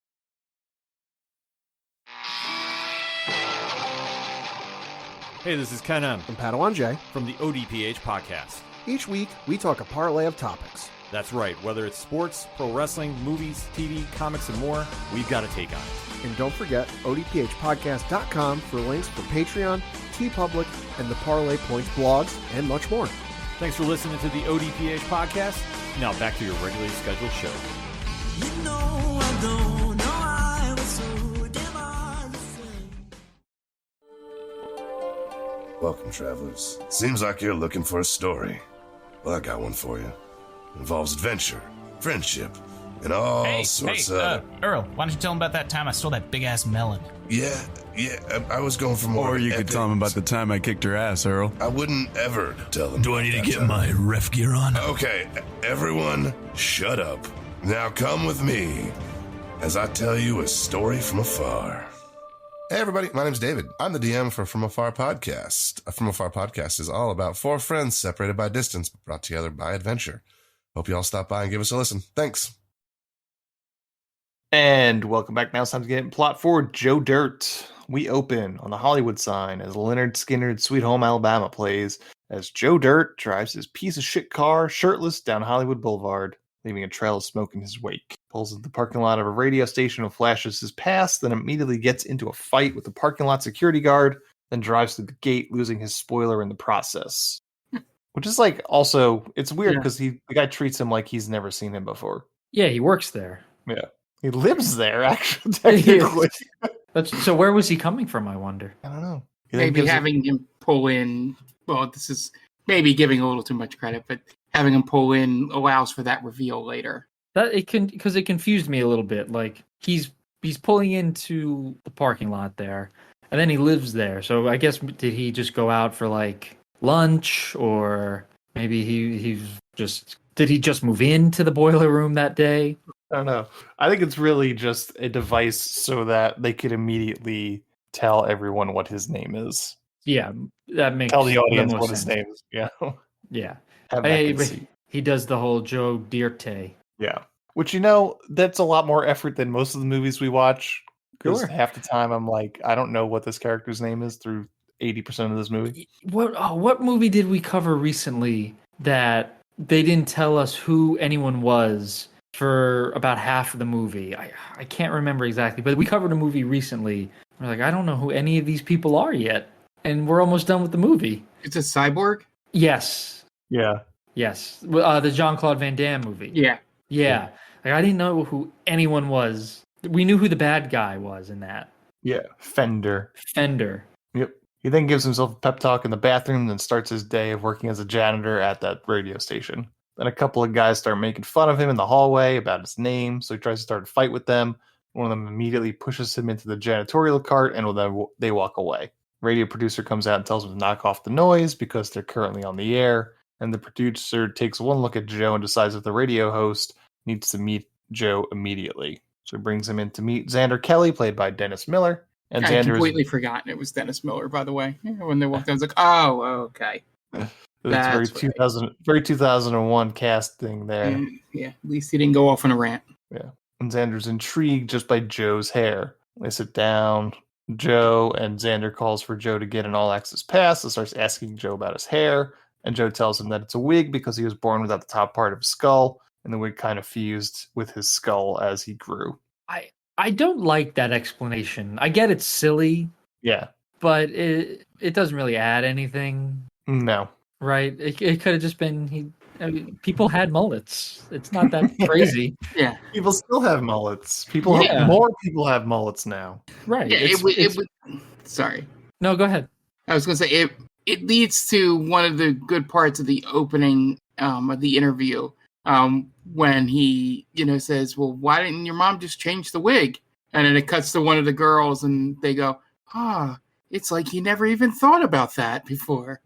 Hey, this is Ken M. And Padawan J. from the ODPH podcast. Each week, we talk a parlay of topics. That's right, whether it's sports, pro wrestling, movies, TV, comics, and more, we've got a take on it. And don't forget, odphpodcast.com for links for Patreon, TeePublic, and the Parlay Points blogs, and much more. Thanks for listening to the ODPH podcast. Now back to your regularly scheduled show. You know I don't know I was so damn hard to say. Welcome, travelers. Seems like you're looking for a story. Well, I got one for you. Involves adventure, friendship, and all sorts of... Earl, why don't you tell him about that time I stole that big-ass melon? Yeah, I was going for more... Or you could tell him about the time I kicked her ass, Earl. I wouldn't ever tell him. Do I need to get my ref gear on? Okay, everyone, shut up. Now come with me as I tell you a story from afar. Hey everybody, my name's David. I'm the DM for From Afar Podcast. A From Afar Podcast is all about 4 friends separated by distance, but brought together by adventure. Hope you all stop by and give us a listen. Thanks. And welcome back. Now it's time to get in plot for Joe Dirt. We open on the Hollywood sign as Leonard Skinner's Sweet Home Alabama plays as Joe Dirt drives his piece of shit car shirtless down Hollywood Boulevard, leaving a trail of smoke in his wake. Pulls into the parking lot of a radio station and flashes his past, then immediately gets into a fight with the parking lot security guard, then drives through the gate, losing his spoiler in the process. Which is like, also, it's weird because the guy treats him like he's never seen him before. Yeah, he works there. Yeah. He lives there, actually, technically. So where was he coming from, I wonder? I don't know. Maybe having him pull in, well, this is maybe giving a little too much credit, but having him pull in allows for that reveal later. That it can, because it confused me a little bit. Like he's pulling into the parking lot there, and then he lives there. So I guess did he just go out for like lunch, or maybe did he just move into the boiler room that day? I don't know. I think it's really just a device so that they could immediately tell everyone what his name is. Yeah, that makes tell the audience what his name is. Yeah. Yeah. Hey, he does the whole Joe Dirt. Yeah. Which, that's a lot more effort than most of the movies we watch. Because half the time I'm like, I don't know what this character's name is through 80% of this movie. What movie did we cover recently that they didn't tell us who anyone was for about half of the movie? I can't remember exactly, but we covered a movie recently. We're like, I don't know who any of these people are yet. And we're almost done with the movie. It's a cyborg? Yes. Yeah. Yes. The Jean-Claude Van Damme movie. Yeah. Yeah. Like, I didn't know who anyone was. We knew who the bad guy was in that. Yeah. Fender. Yep. He then gives himself a pep talk in the bathroom and then starts his day of working as a janitor at that radio station. Then a couple of guys start making fun of him in the hallway about his name, so he tries to start a fight with them. One of them immediately pushes him into the janitorial cart, and then they walk away. Radio producer comes out and tells him to knock off the noise because they're currently on the air, and the producer takes one look at Joe and decides that the radio host needs to meet Joe immediately. So he brings him in to meet Xander Kelly, played by Dennis Miller. And I Xander completely forgotten it was Dennis Miller, by the way. When they walked in, I was like, oh, okay. It's very 2001 casting there. Yeah, at least he didn't go off on a rant. Yeah. And Xander's intrigued just by Joe's hair. They sit down. Joe and Xander calls for Joe to get an all-access pass and starts asking Joe about his hair. And Joe tells him that it's a wig because he was born without the top part of his skull, and the wig kind of fused with his skull as he grew. I don't like that explanation. I get it's silly. Yeah. But it doesn't really add anything. No. Right? It could have just been people had mullets. It's not that crazy. Yeah. People still have mullets. Yeah. More people have mullets now. Right. Yeah, sorry. No, go ahead. I was going to say it leads to one of the good parts of the opening of the interview when he says, well, why didn't your mom just change the wig? And then it cuts to one of the girls and they go, it's like he never even thought about that before.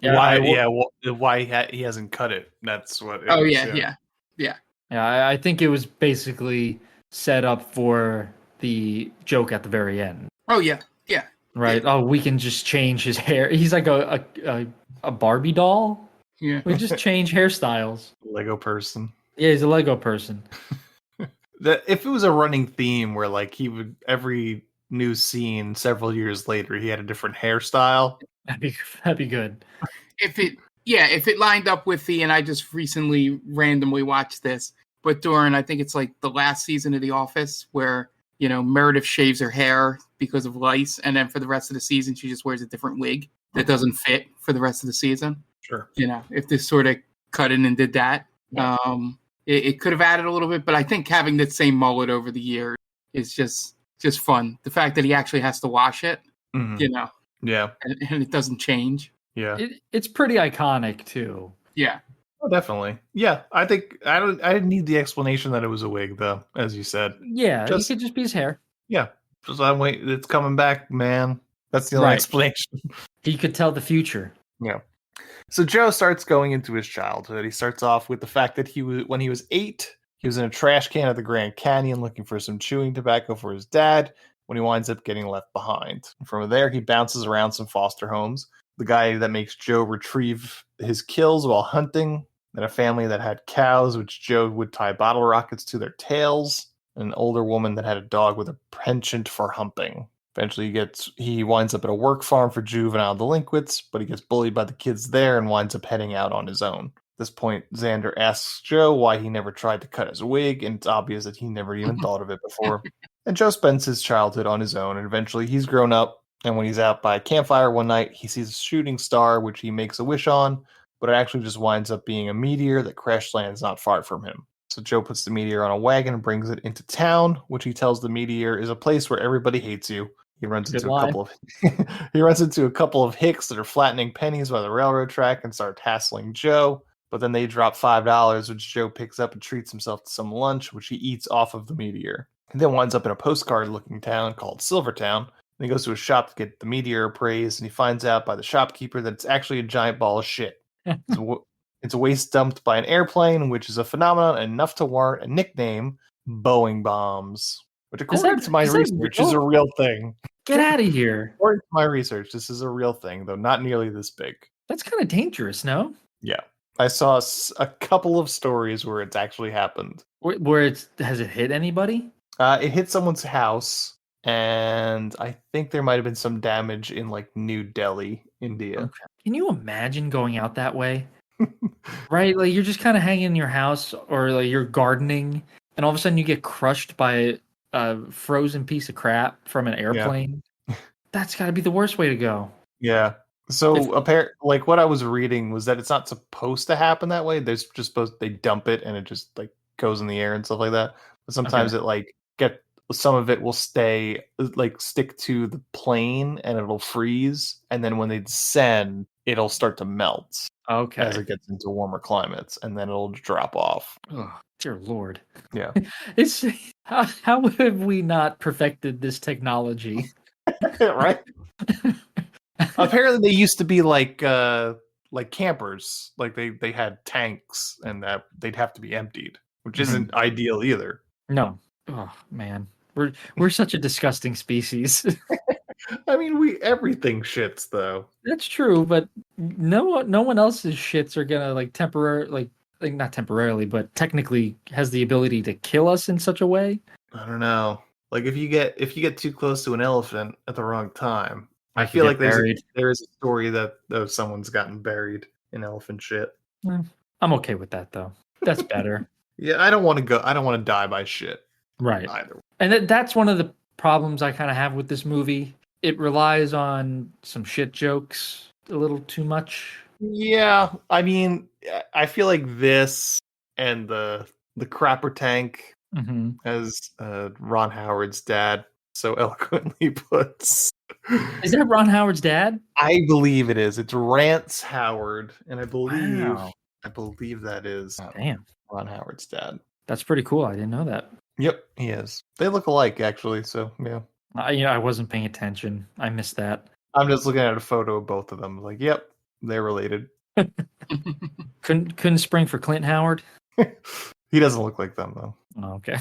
Why he hasn't cut it. That's what it is. Yeah. I think it was basically set up for the joke at the very end. Oh, yeah. Right. Oh, we can just change his hair. He's like a Barbie doll. Yeah. We just change hairstyles. Lego person. Yeah, he's a Lego person. If it was a running theme where like he would every new scene several years later he had a different hairstyle, that'd be good. If it lined up with and I just recently randomly watched this, but during I think it's like the last season of The Office where Meredith shaves her hair because of lice, and then for the rest of the season she just wears a different wig that doesn't fit for the rest of the season. Sure. If this sort of cut in and did that, it could have added a little bit, but I think having that same mullet over the years is just fun. The fact that he actually has to wash it, yeah, and it doesn't change. Yeah, it's pretty iconic too. Yeah. Oh, definitely. Yeah, I think I didn't need the explanation that it was a wig, though, as you said. Yeah, it could just be his hair. Yeah, just I'm waiting. It's coming back, man. That's the only explanation. He could tell the future. Yeah. So Joe starts going into his childhood. He starts off with the fact that when he was 8, he was in a trash can at the Grand Canyon looking for some chewing tobacco for his dad when he winds up getting left behind. From there, he bounces around some foster homes. The guy that makes Joe retrieve his kills while hunting, then a family that had cows, which Joe would tie bottle rockets to their tails, and an older woman that had a dog with a penchant for humping. Eventually he winds up at a work farm for juvenile delinquents, but he gets bullied by the kids there and winds up heading out on his own. At this point, Xander asks Joe why he never tried to cut his wig, and it's obvious that he never even thought of it before. And Joe spends his childhood on his own, and eventually he's grown up, and when he's out by a campfire one night, he sees a shooting star, which he makes a wish on, but it actually just winds up being a meteor that crash lands not far from him. So Joe puts the meteor on a wagon and brings it into town, which he tells the meteor is a place where everybody hates you. He runs into a couple of hicks that are flattening pennies by the railroad track and start hassling Joe. But then they drop $5, which Joe picks up and treats himself to some lunch, which he eats off of the meteor. He then winds up in a postcard-looking town called Silvertown. And he goes to a shop to get the meteor appraised, and he finds out by the shopkeeper that it's actually a giant ball of shit. It's a waste dumped by an airplane, which is a phenomenon enough to warrant a nickname, Boeing bombs. Which, according to my research, is a real thing. Get out of here. According to my research, this is a real thing, though not nearly this big. That's kind of dangerous, no? Yeah. I saw a couple of stories where it's actually happened. Has it hit anybody? It hit someone's house, and I think there might have been some damage in like New Delhi, India. Okay. Can you imagine going out that way? Right? Like you're just kind of hanging in your house or like you're gardening, and all of a sudden you get crushed by a frozen piece of crap from an airplane. Yeah. That's got to be the worst way to go. Yeah. So like what I was reading was that it's not supposed to happen that way. They're just they dump it and it just like goes in the air and stuff like that. But sometimes it like some of it will stay like stick to the plane and it'll freeze, and then when they descend, it'll start to melt. Okay. As it gets into warmer climates, and then it'll drop off. Oh, dear Lord. Yeah. It's how have we not perfected this technology? Right. Apparently, they used to be like campers. Like they had tanks, and that they'd have to be emptied, which isn't ideal either. No. Oh man, we're such a disgusting species. I mean, everything shits though. That's true, but no one else's shits are gonna like not temporarily, but technically has the ability to kill us in such a way. I don't know. Like if you get too close to an elephant at the wrong time, I feel like there is a story that someone's gotten buried in elephant shit. Well, I'm okay with that though. That's better. Yeah, I don't want to die by shit. Right. Either. And that's one of the problems I kind of have with this movie. It relies on some shit jokes a little too much. Yeah, I mean, I feel like this and the crapper tank, as Ron Howard's dad so eloquently puts. Is that Ron Howard's dad? I believe it is. It's Rance Howard, and I believe that is Ron Howard's dad. That's pretty cool. I didn't know that. Yep, he is. They look alike, actually. So yeah. I wasn't paying attention. I missed that. I'm just looking at a photo of both of them. Like, yep, they're related. Couldn't spring for Clint Howard. He doesn't look like them though. Oh, okay.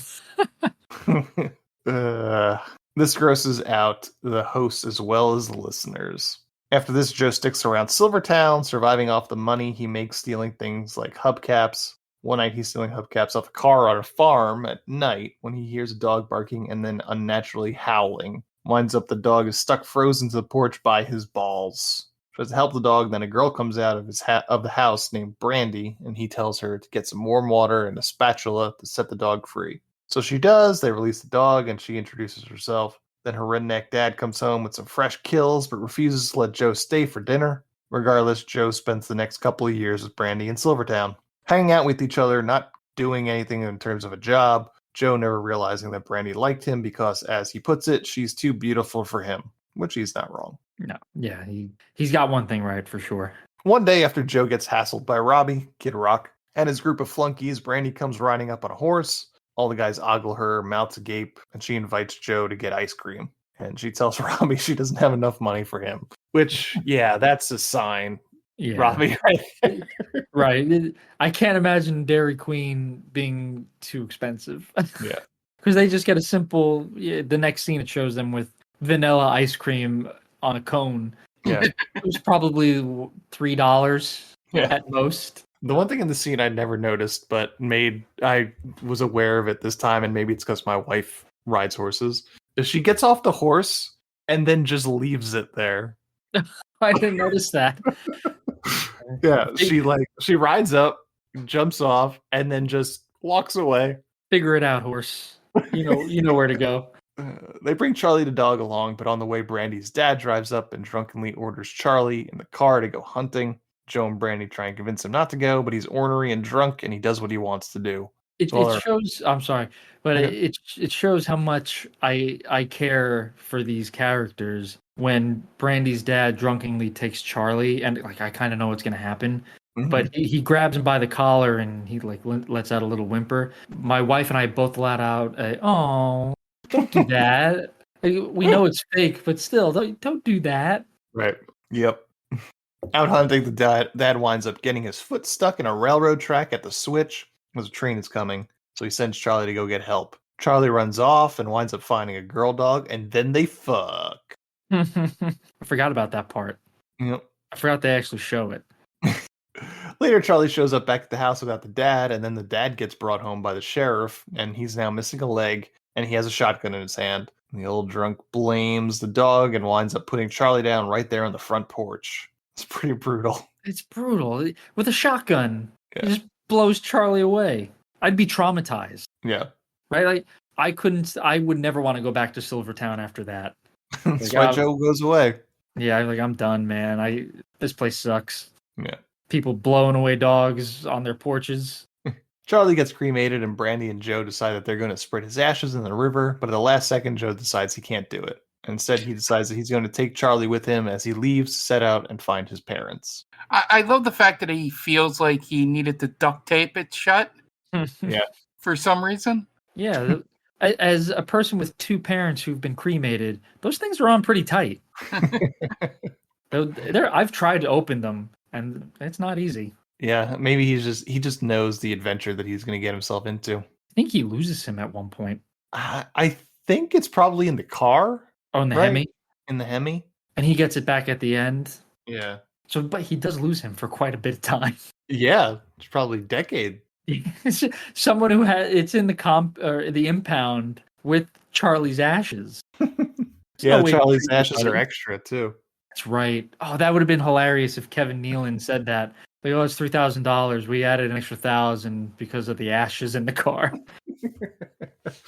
This grosses out the hosts as well as the listeners. After this, Joe sticks around Silvertown, surviving off the money he makes stealing things like hubcaps. One night he's stealing hubcaps off a car on a farm at night when he hears a dog barking and then unnaturally howling. Winds up the dog is stuck frozen to the porch by his balls. Tries to help the dog, then a girl comes out of the house named Brandy, and he tells her to get some warm water and a spatula to set the dog free. So she does. They release the dog, and she introduces herself. Then her redneck dad comes home with some fresh kills, but refuses to let Joe stay for dinner. Regardless, Joe spends the next couple of years with Brandy in Silvertown, hanging out with each other, not doing anything in terms of a job. Joe never realizing that Brandy liked him because, as he puts it, she's too beautiful for him, which he's not wrong. No, yeah, he's got one thing right for sure. One day after Joe gets hassled by Robbie, Kid Rock, and his group of flunkies, Brandy comes riding up on a horse. All the guys ogle her, mouths agape, and she invites Joe to get ice cream. And she tells Robbie she doesn't have enough money for him. Which, yeah, that's a sign. Yeah. Robbie, right? Right. I can't imagine Dairy Queen being too expensive. Yeah. Because they just get a simple, the next scene it shows them with vanilla ice cream on a cone. Yeah. It was probably $3 at most. The one thing in the scene I never noticed, but I was aware of it this time, and maybe it's because my wife rides horses, is she gets off the horse and then just leaves it there. I didn't notice that. Yeah, she rides up, jumps off, and then just walks away. Figure it out, horse. You know where to go. They bring Charlie the dog along, but on the way, Brandy's dad drives up and drunkenly orders Charlie in the car to go hunting. Joe and Brandy try and convince him not to go, but he's ornery and drunk, and he does what he wants to do. It shows. I'm sorry, but it shows how much I care for these characters when Brandy's dad drunkenly takes Charlie, and like I kind of know what's going to happen. Mm-hmm. But he grabs him by the collar and he like lets out a little whimper. My wife and I both let out "Oh, don't do that." We know it's fake, but still, don't do that. Right. Yep. Out hunting, the dad winds up getting his foot stuck in a railroad track at the switch as a train is coming. So he sends Charlie to go get help. Charlie runs off and winds up finding a girl dog, and then they fuck. I forgot about that part. Yep. I forgot they actually show it. Later, Charlie shows up back at the house without the dad, and then the dad gets brought home by the sheriff, and he's now missing a leg, and he has a shotgun in his hand. And the old drunk blames the dog and winds up putting Charlie down right there on the front porch. It's pretty brutal. It's brutal. With a shotgun. Yeah. It just blows Charlie away. I'd be traumatized. Yeah. Right? Like I would never want to go back to Silvertown after that. That's why Joe goes away. Yeah, I'm done, man. This place sucks. Yeah. People blowing away dogs on their porches. Charlie gets cremated, and Brandy and Joe decide that they're going to spread his ashes in the river, but at the last second, Joe decides he can't do it. Instead, he decides that he's going to take Charlie with him as he leaves, set out, and find his parents. I love the fact that he feels like he needed to duct tape it shut. Yeah. For some reason. Yeah. As a person with two parents who've been cremated, those things are on pretty tight. I've tried to open them, and it's not easy. Yeah, maybe he just knows the adventure that he's going to get himself into. I think he loses him at one point. I think it's probably in the car. Oh, in the Hemi? In the Hemi. And he gets it back at the end. Yeah. So, but he does lose him for quite a bit of time. Yeah, it's probably a decade. Someone who it's in the impound with Charlie's ashes. Yeah, Charlie's ashes are extra too. That's right. Oh, that would have been hilarious if Kevin Nealon said that. Like, oh, it's $3,000. We added an extra $1,000 because of the ashes in the car.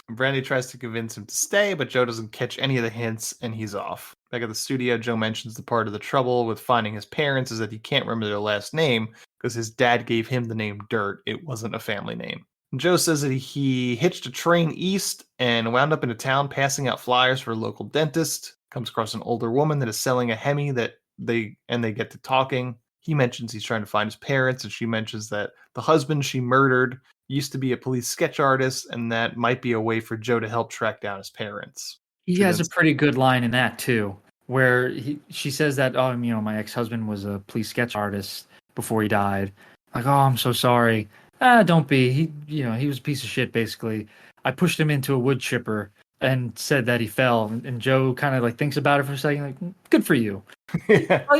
Brandy tries to convince him to stay, but Joe doesn't catch any of the hints, and he's off. Back at the studio, Joe mentions the part of the trouble with finding his parents is that he can't remember their last name because his dad gave him the name Dirt. It wasn't a family name. And Joe says that he hitched a train east and wound up in a town passing out flyers for a local dentist. Comes across an older woman that is selling a Hemi that they get to talking. He mentions he's trying to find his parents, and she mentions that the husband she murdered used to be a police sketch artist, and that might be a way for Joe to help track down his parents. He has a pretty good line in that too, where she says that, oh, my ex-husband was a police sketch artist before he died. Like, oh, I'm so sorry. Don't be. He was a piece of shit, basically. I pushed him into a wood chipper and said that he fell, and Joe kind of like thinks about it for a second, like, good for you. Oh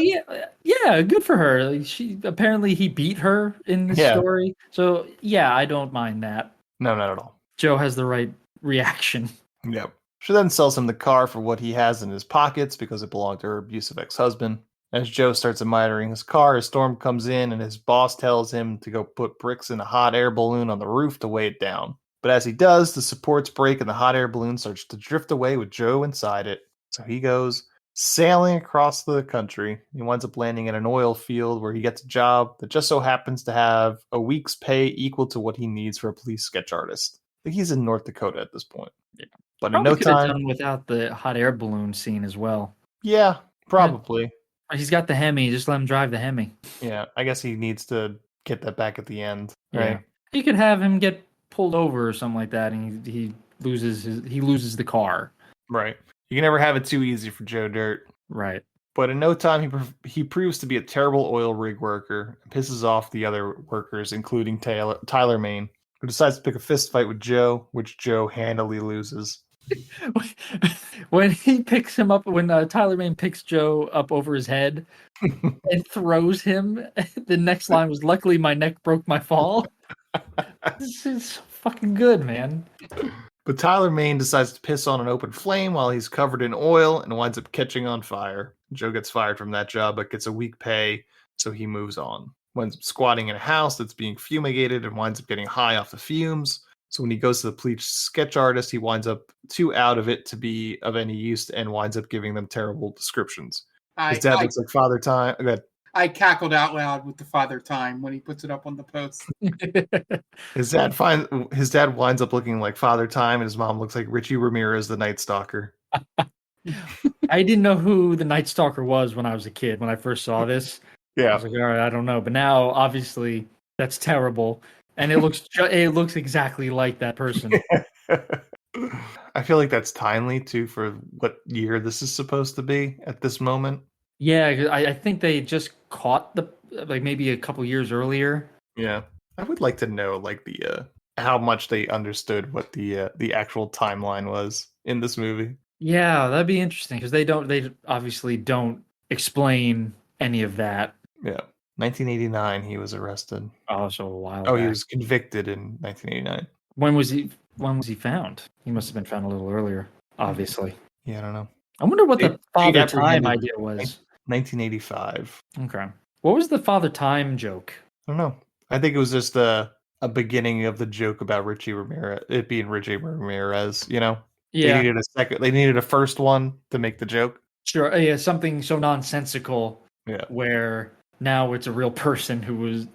yeah, good for her. Like, he beat her in the story, so yeah, I don't mind that. No, not at all. Joe has the right reaction. Yep. She then sells him the car for what he has in his pockets because it belonged to her abusive ex-husband. As Joe starts admiring his car, a storm comes in, and his boss tells him to go put bricks in a hot air balloon on the roof to weigh it down. But as he does, the supports break and the hot air balloon starts to drift away with Joe inside it. So he goes sailing across the country. He winds up landing in an oil field where he gets a job that just so happens to have a week's pay equal to what he needs for a police sketch artist. I think he's in North Dakota at this point. Yeah. But Probably in no time, done without the hot air balloon scene as well. Yeah, probably. He's got the Hemi. Just let him drive the Hemi. Yeah, I guess he needs to get that back at the end, right? Yeah. You could have him get pulled over or something like that, and he loses the car. Right. You can never have it too easy for Joe Dirt. Right. But in no time, he proves to be a terrible oil rig worker and pisses off the other workers, including Tyler Main, who decides to pick a fist fight with Joe, which Joe handily loses. When he picks him up, when Tyler Main picks Joe up over his head and throws him, the next line was, "Luckily, my neck broke my fall." This is fucking good, man. But Tyler Main decides to piss on an open flame while he's covered in oil and winds up catching on fire. Joe gets fired from that job, but gets a week pay, so he moves on. Winds up squatting in a house that's being fumigated and winds up getting high off the fumes. So when he goes to the police sketch artist, he winds up too out of it to be of any use and winds up giving them terrible descriptions. His dad looks like Father Time. Go ahead. I cackled out loud with the Father Time when he puts it up on the post. His dad winds up looking like Father Time, and his mom looks like Richie Ramirez, the Night Stalker. I didn't know who the Night Stalker was when I was a kid. When I first saw this, yeah, I was like, all right, I don't know. But now, obviously, that's terrible, and it looks exactly like that person. I feel like that's timely too for what year this is supposed to be at this moment. Yeah, I think they just caught maybe a couple years earlier. Yeah, I would like to know the how much they understood what the actual timeline was in this movie. Yeah, that'd be interesting because they obviously don't explain any of that. Yeah, 1989 he was arrested. Oh, so a while. Oh, back. He was convicted in 1989. When was he found? He must have been found a little earlier, obviously. Yeah, I don't know. I wonder what the Father Time idea was. 1985. Okay. What was the Father Time joke? I don't know. I think it was just a beginning of the joke about Richie Ramirez, it being Richie Ramirez, you know? Yeah. They needed a first one to make the joke. Sure. Yeah, something so nonsensical. Yeah. Where now it's a real person who was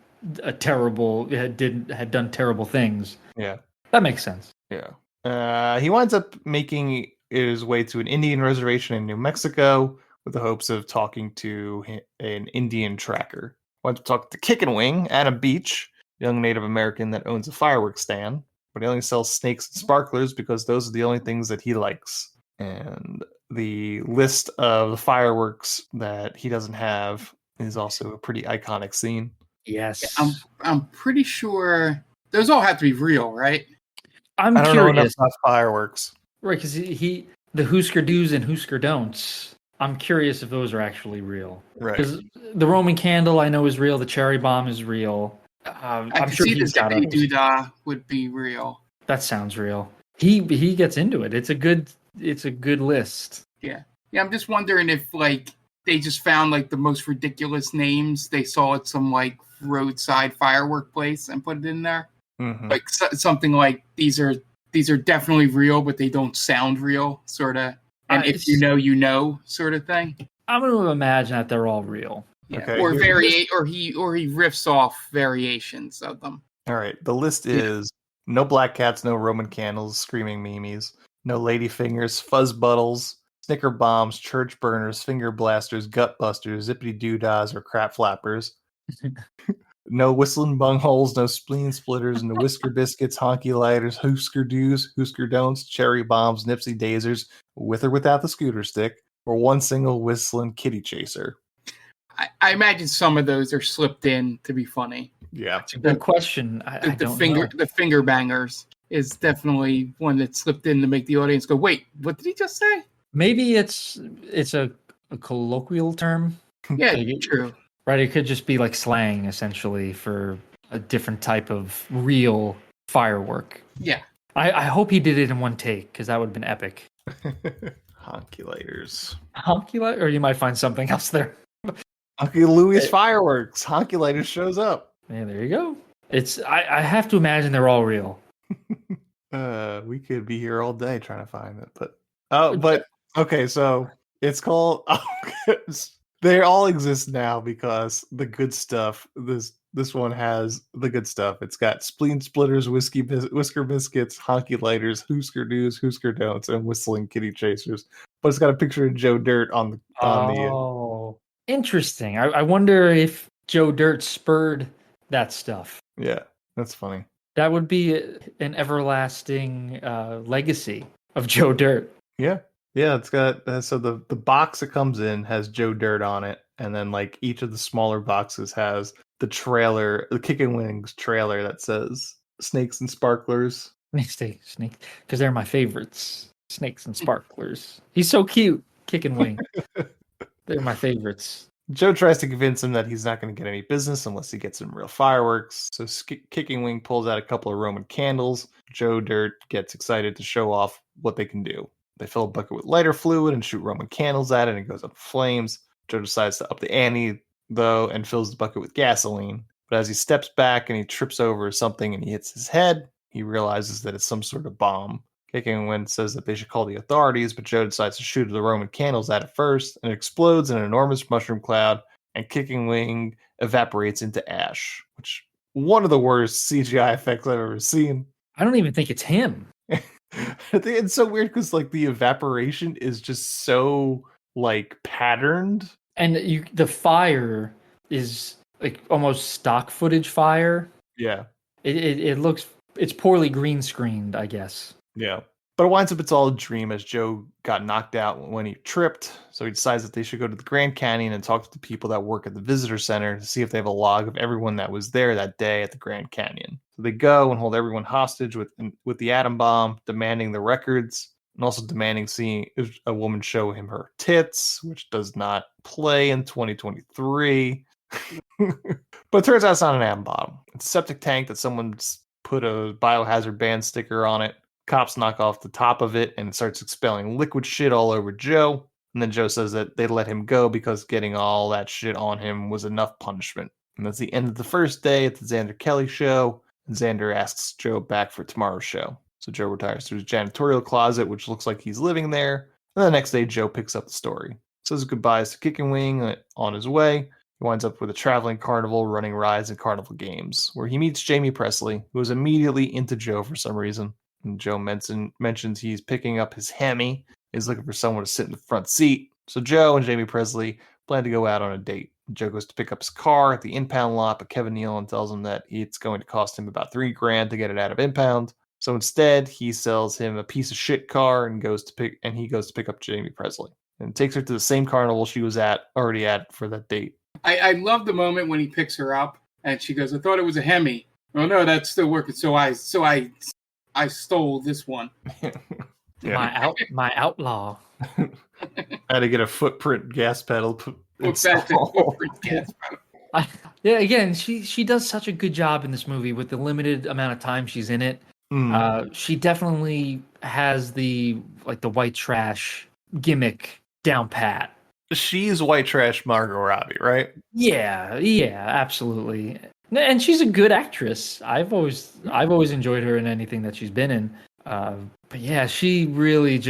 a terrible had done terrible things. Yeah. That makes sense. Yeah. He winds up making his way to an Indian reservation in New Mexico with the hopes of talking to an Indian tracker. Went to talk to Kickin' Wing, Adam Beach, a young Native American that owns a fireworks stand, but he only sells snakes and sparklers because those are the only things that he likes. And the list of the fireworks that he doesn't have is also a pretty iconic scene. Yes. I'm pretty sure those all have to be real, right? I'm I don't know enough curious. about fireworks. Right, because the Husker do's and Husker don'ts. I'm curious if those are actually real. Right. Because the Roman candle I know is real. The cherry bomb is real. I'm sure see the he's got Zippity others. Doodah would be real. That sounds real. He gets into it. It's a good list. Yeah. I'm just wondering if like they just found like the most ridiculous names they saw at some like roadside firework place and put it in there. Mm-hmm. Like something like these are definitely real, but they don't sound real, sort of. And if you know, sort of thing. I'm going to imagine that they're all real. Yeah. Okay. Or he riffs off variations of them. All right. The list is no black cats, no Roman candles, screaming memes, no lady fingers, fuzz buttles, snicker bombs, church burners, finger blasters, gut busters, zippity doodahs, or crap flappers. No whistling bungholes, no spleen splitters, no whisker biscuits, honky lighters, Husker do's, Husker don'ts, cherry bombs, Nipsey daisers, with or without the scooter stick, or one single whistling kitty chaser. I imagine some of those are slipped in to be funny. Yeah, it's a good question. The finger bangers is definitely one that slipped in to make the audience go, "Wait, what did he just say?" Maybe it's a colloquial term. Yeah, true. Right, it could just be like slang essentially for a different type of real firework. Yeah. I hope he did it in one take because that would have been epic. Honkulators. Honkulators? Or you might find something else there. Honky Louie's fireworks. Honkulators shows up. Yeah, there you go. I have to imagine they're all real. We could be here all day trying to find it, but okay, so it's called they all exist now because the good stuff. This one has the good stuff. It's got spleen splitters, whisker biscuits, honky lighters, Husker do's, Husker don'ts, and whistling kitty chasers. But it's got a picture of Joe Dirt on the. Oh, interesting. I wonder if Joe Dirt spurred that stuff. Yeah, that's funny. That would be an everlasting legacy of Joe Dirt. Yeah. Yeah, it's got so the box that comes in has Joe Dirt on it, and then like each of the smaller boxes has the trailer, the Kickin' Wings trailer that says Snakes and Sparklers. Snake, because they're my favorites. Snakes and Sparklers. He's so cute, Kickin' Wing. They're my favorites. Joe tries to convince him that he's not going to get any business unless he gets some real fireworks. So Kicking Wing pulls out a couple of Roman candles. Joe Dirt gets excited to show off what they can do. They fill a bucket with lighter fluid and shoot Roman candles at it, and it goes up in flames. Joe decides to up the ante, though, and fills the bucket with gasoline. But as he steps back and he trips over something and he hits his head, he realizes that it's some sort of bomb. Kicking Wing says that they should call the authorities, but Joe decides to shoot the Roman candles at it first, and it explodes in an enormous mushroom cloud, and Kicking Wing evaporates into ash, which one of the worst CGI effects I've ever seen. I don't even think it's him. I think it's so weird because like the evaporation is just so like patterned, and the fire is like almost stock footage fire. Yeah, it looks, it's poorly green screened, I guess. Yeah, but it winds up it's all a dream as Joe got knocked out when he tripped. So he decides that they should go to the Grand Canyon and talk to the people that work at the visitor center to see if they have a log of everyone that was there that day at the Grand Canyon. So they go and hold everyone hostage with the atom bomb, demanding the records and also demanding seeing a woman show him her tits, which does not play in 2023. But it turns out it's not an atom bomb. It's a septic tank that someone's put a biohazard ban sticker on it. Cops knock off the top of it and it starts expelling liquid shit all over Joe. And then Joe says that they let him go because getting all that shit on him was enough punishment. And that's the end of the first day at the Xander Kelly show. And Xander asks Joe back for tomorrow's show. So Joe retires to his janitorial closet, which looks like he's living there. And the next day, Joe picks up the story. Says goodbyes to Kicking Wing on his way. He winds up with a traveling carnival running rides and carnival games, where he meets Jaime Pressley, who is immediately into Joe for some reason. And Joe mentions he's picking up his Hemi, is looking for someone to sit in the front seat. So Joe and Jaime Pressley plan to go out on a date. Joe goes to pick up his car at the impound lot, but Kevin Nealon tells him that it's going to cost him about $3,000 to get it out of impound. So instead, he sells him a piece of shit car and he goes to pick up Jaime Pressley and takes her to the same carnival she was already at for that date. I love the moment when he picks her up and she goes, "I thought it was a Hemi." "Oh no, that's still working. So I stole this one." Yeah. My outlaw. I had to get a footprint gas pedal. Again, she does such a good job in this movie with the limited amount of time she's in it. She definitely has the white trash gimmick down pat. She's white trash Margot Robbie, right? Yeah, absolutely. And she's a good actress. I've always enjoyed her in anything that she's been in. But yeah, she really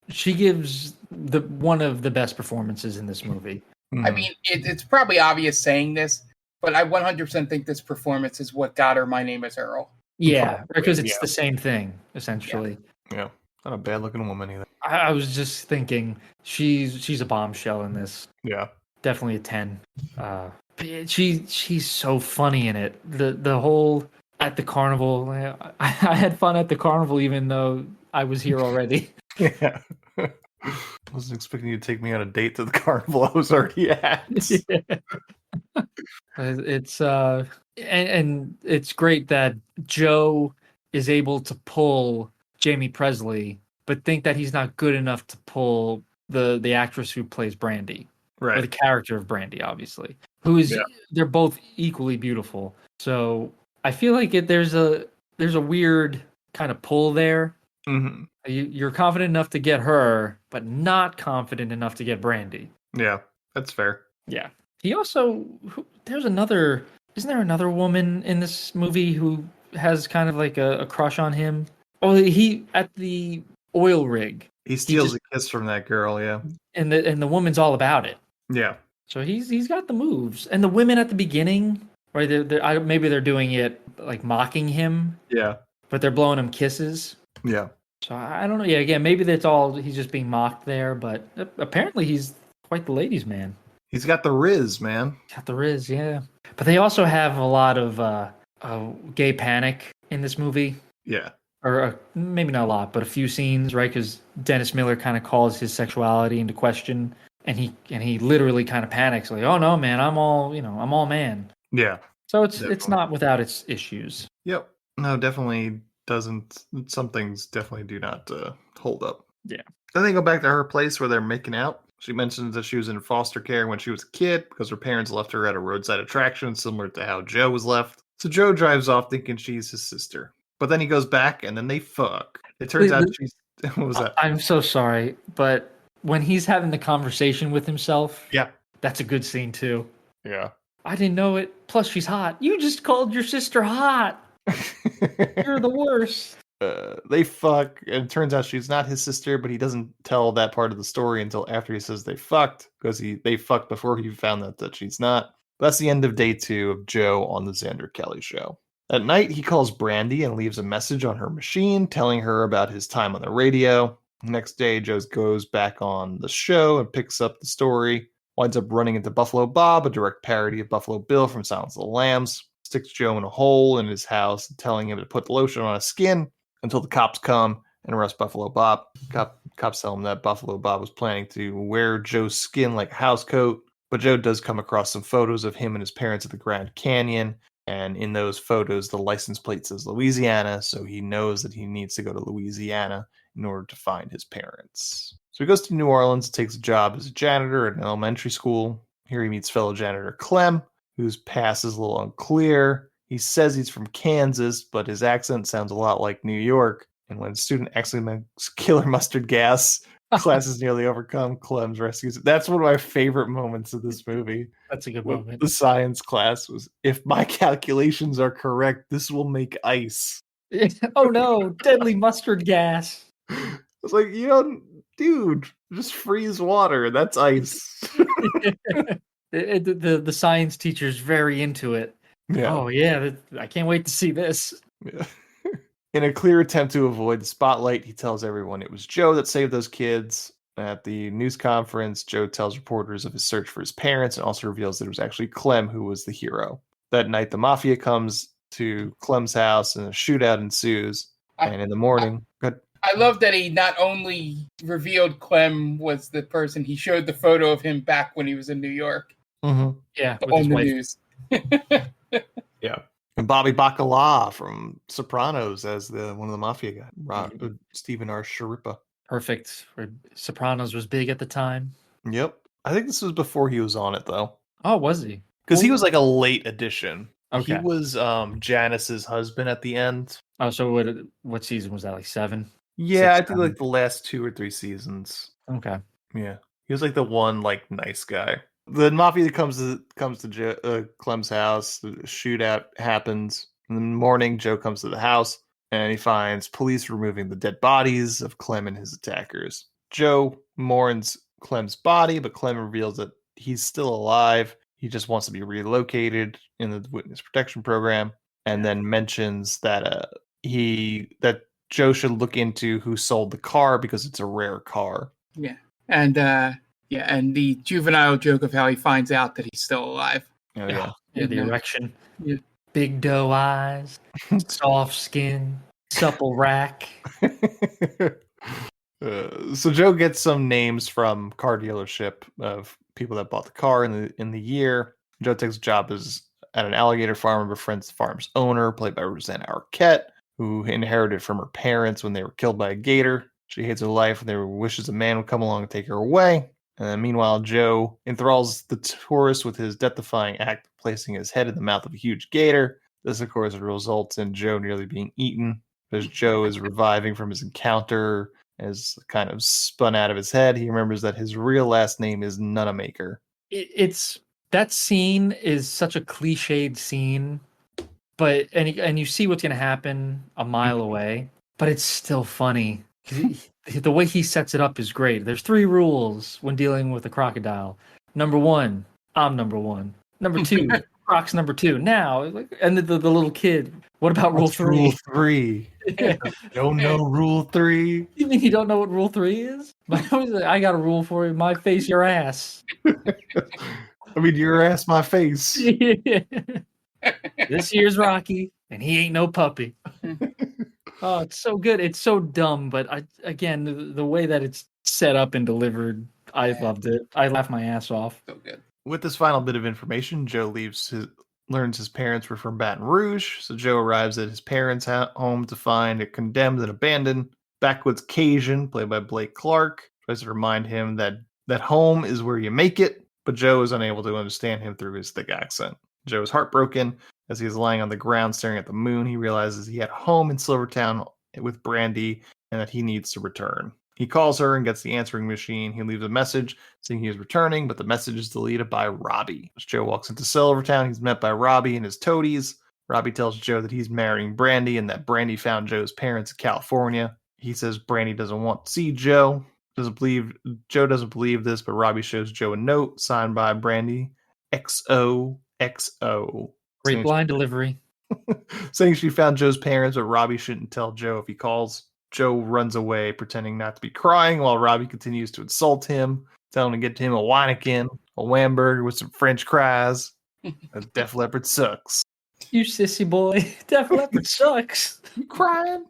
she gives one of the best performances in this movie. I mean, it's probably obvious saying this, but I 100% think this performance is what got her My Name is Earl. Yeah, because it's the same thing, essentially. Yeah. Not a bad looking woman either. I was just thinking she's a bombshell in this. Yeah. Definitely a 10. But yeah, she's so funny in it. The whole at the carnival. I had fun at the carnival even though I was here already. Yeah. I wasn't expecting you to take me on a date to the carnival I was already at. Yeah. It's and it's great that Joe is able to pull Jaime Pressley, but think that he's not good enough to pull the actress who plays Brandy, right? Or the character of Brandy, obviously, who is they're both equally beautiful. So I feel like there's a weird kind of pull there. Mm-hmm. You're confident enough to get her, but not confident enough to get Brandy. Yeah, that's fair. Yeah. He also isn't there another woman in this movie who has kind of like a crush on him? Oh, he at the oil rig. He steals a kiss from that girl, yeah. And the woman's all about it. Yeah. So he's got the moves. And the women at the beginning, right? Maybe they're doing it like mocking him. Yeah. But they're blowing him kisses. Yeah. So I don't know. Yeah, again, maybe he's just being mocked there, but apparently he's quite the ladies' man. He's got the Riz, man. Got the Riz, yeah. But they also have a lot of gay panic in this movie. Yeah. Or maybe not a lot, but a few scenes, right? Because Dennis Miller kind of calls his sexuality into question, and he literally kind of panics, like, "Oh no, man, I'm all man." Yeah. So it's not without its issues. Yep. No, definitely doesn't. Some things definitely do not hold up. Yeah. Then they go back to her place where they're making out. She mentions that she was in foster care when she was a kid because her parents left her at a roadside attraction, similar to how Joe was left. So Joe drives off thinking she's his sister. But then he goes back and then they fuck. It turns out she's... What was that? I'm so sorry, but when he's having the conversation with himself, yeah, that's a good scene too. Yeah. I didn't know it. Plus, she's hot. You just called your sister hot. You're the worst. They fuck, and it turns out she's not his sister, but he doesn't tell that part of the story until after he says they fucked, because they fucked before he found out that she's not. But that's the end of day 2 of Joe on the Xander Kelly show. At night, he calls Brandy and leaves a message on her machine telling her about his time on the radio. The next day, Joe goes back on the show and picks up the story, winds up running into Buffalo Bob, a direct parody of Buffalo Bill from Silence of the Lambs, sticks Joe in a hole in his house, telling him to put the lotion on his skin until the cops come and arrest Buffalo Bob. Cops tell him that Buffalo Bob was planning to wear Joe's skin like a house coat, but Joe does come across some photos of him and his parents at the Grand Canyon, and in those photos, the license plate says Louisiana, so he knows that he needs to go to Louisiana in order to find his parents. So he goes to New Orleans, takes a job as a janitor at an elementary school. Here he meets fellow janitor Clem, whose past is a little unclear. He says he's from Kansas, but his accent sounds a lot like New York. And when a student accidentally makes killer mustard gas, class is nearly overcome, Clem's rescues it. That's one of my favorite moments of this movie. That's a good moment. The science class was, if my calculations are correct, this will make ice. Oh no, deadly mustard gas. It's like, dude, just freeze water. That's ice. The science teacher's very into it. Yeah. Oh yeah, I can't wait to see this. Yeah. In a clear attempt to avoid the spotlight, he tells everyone it was Joe that saved those kids. At the news conference, Joe tells reporters of his search for his parents and also reveals that it was actually Clem who was the hero. That night, the mafia comes to Clem's house and a shootout ensues. And in the morning, I love that he not only revealed Clem was the person, he showed the photo of him back when he was in New York. Mm-hmm. Yeah, on the news. Yeah. And Bobby Bacala from Sopranos as one of the mafia guys, Stephen R. Sharippa. Perfect. Sopranos was big at the time. Yep. I think this was before he was on it, though. Oh, was he? Because he was like a late addition. Okay. He was Janice's husband at the end. Oh, so what season was that? Like 7? Yeah, 6, I think like the last 2 or 3 seasons. Okay. Yeah. He was like the one like nice guy. The mafia comes to Clem's house. The shootout happens. In the morning, Joe comes to the house and he finds police removing the dead bodies of Clem and his attackers. Joe mourns Clem's body, but Clem reveals that he's still alive. He just wants to be relocated in the witness protection program, and then mentions that that Joe should look into who sold the car because it's a rare car. Yeah, and and the juvenile joke of how he finds out that he's still alive. Oh yeah, yeah, the erection. Yeah. Big doe eyes, soft skin, supple rack. So Joe gets some names from car dealership of people that bought the car in the year. Joe takes a job at an alligator farm and befriends the farm's owner, played by Rosanna Arquette, who inherited from her parents when they were killed by a gator. She hates her life and wishes a man would come along and take her away. And then meanwhile, Joe enthralls the tourist with his death-defying act of placing his head in the mouth of a huge gator. This, of course, results in Joe nearly being eaten. As Joe is reviving from his encounter, as kind of spun out of his head, he remembers that his real last name is Nunamaker. It's that scene is such a cliched scene, but and you see what's going to happen a mile away, but it's still funny. The way he sets it up is great. There's 3 rules when dealing with a crocodile. Number 1, I'm number 1. Number 2, Croc's number 2. Now, and the little kid. What about rule 3? Rule 3. Don't know rule 3. You mean you don't know what rule 3 is? I got a rule for you. My face, your ass. I mean, your ass, my face. This here's Rocky, and he ain't no puppy. Oh, it's so good. It's so dumb, but again, the way that it's set up and delivered, I loved it. I laughed my ass off. So good. With this final bit of information, Joe learns his parents were from Baton Rouge, so Joe arrives at his parents' home to find it condemned and abandoned. Backwoods Cajun, played by Blake Clark, tries to remind him that home is where you make it, but Joe is unable to understand him through his thick accent. Joe is heartbroken. As he is lying on the ground staring at the moon, he realizes he had home in Silvertown with Brandy and that he needs to return. He calls her and gets the answering machine. He leaves a message saying he is returning, but the message is deleted by Robbie. As Joe walks into Silvertown, he's met by Robbie and his toadies. Robbie tells Joe that he's marrying Brandy and that Brandy found Joe's parents in California. He says Brandy doesn't want to see Joe. Joe doesn't believe this, but Robbie shows Joe a note signed by Brandy. XOXO. Great blind delivery. Saying she found Joe's parents, but Robbie shouldn't tell Joe if he calls. Joe runs away, pretending not to be crying, while Robbie continues to insult him, telling him to get him a Weineken, a Whamburger with some French fries. Def Leppard sucks. You sissy boy. Def Leppard sucks. You crying?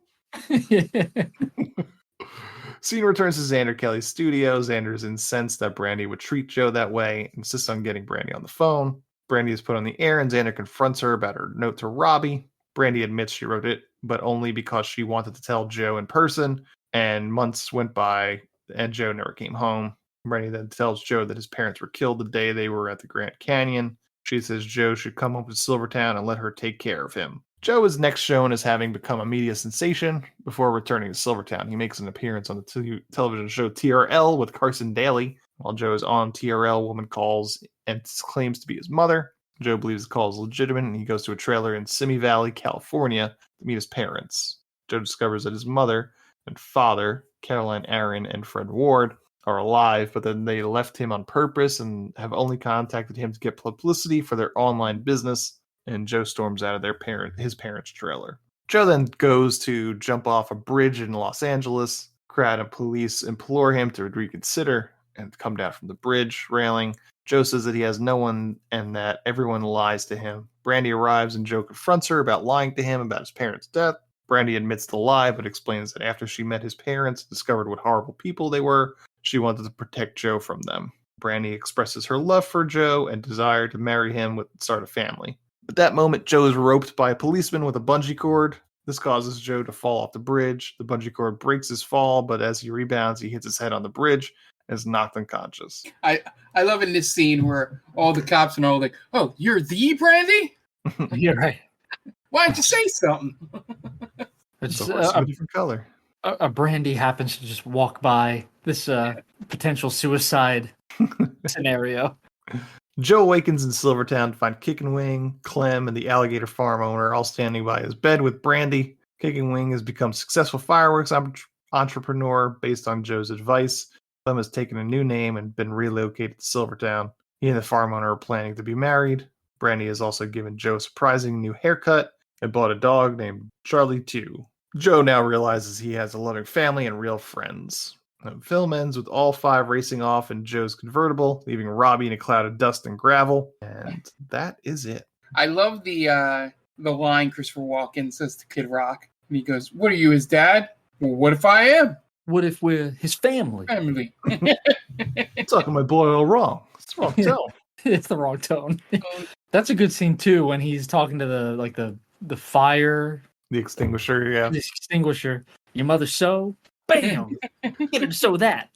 Scene returns to Xander Kelly's studio. Xander is incensed that Brandy would treat Joe that way, insists on getting Brandy on the phone. Brandy is put on the air, and Xander confronts her about her note to Robbie. Brandy admits she wrote it, but only because she wanted to tell Joe in person, and months went by, and Joe never came home. Brandy then tells Joe that his parents were killed the day they were at the Grand Canyon. She says Joe should come up to Silvertown and let her take care of him. Joe is next shown as having become a media sensation before returning to Silvertown. He makes an appearance on the television show TRL with Carson Daly. While Joe is on TRL, a woman calls and claims to be his mother. Joe believes the call is legitimate, and he goes to a trailer in Simi Valley, California, to meet his parents. Joe discovers that his mother and father, Caroline Aaron and Fred Ward, are alive, but then they left him on purpose and have only contacted him to get publicity for their online business. And Joe storms out of his parents' trailer. Joe then goes to jump off a bridge in Los Angeles. Crowd and police implore him to reconsider and come down from the bridge railing. Joe says that he has no one and that everyone lies to him. Brandy arrives and Joe confronts her about lying to him about his parents' death. Brandy admits the lie, but explains that after she met his parents and discovered what horrible people they were, she wanted to protect Joe from them. Brandy expresses her love for Joe and desire to marry him and start a family. At that moment, Joe is roped by a policeman with a bungee cord. This causes Joe to fall off the bridge. The bungee cord breaks his fall, but as he rebounds, he hits his head on the bridge and is knocked unconscious. I love in this scene where all the cops are all like, "Oh, you're the Brandy? Yeah, right. Why didn't you say something?" It's a different color. A Brandy happens to just walk by this potential suicide scenario. Joe awakens in Silvertown to find Kicking Wing, Clem, and the alligator farm owner all standing by his bed with Brandy. Kicking Wing has become a successful fireworks entrepreneur based on Joe's advice. Clem has taken a new name and been relocated to Silvertown. He and the farm owner are planning to be married. Brandy has also given Joe a surprising new haircut and bought a dog named Charlie too. Joe now realizes he has a loving family and real friends. The film ends with all five racing off in Joe's convertible, leaving Robbie in a cloud of dust and gravel. And that is it. I love the line Christopher Walken says to Kid Rock. And he goes, "What are you, his dad? Well, what if I am? What if we're his family?" Family. Talking my boy all wrong. It's the wrong tone. It's the wrong tone. That's a good scene too when he's talking to the fire. The extinguisher, yeah. The extinguisher. Your mother sew? Bam! Get her to sew that.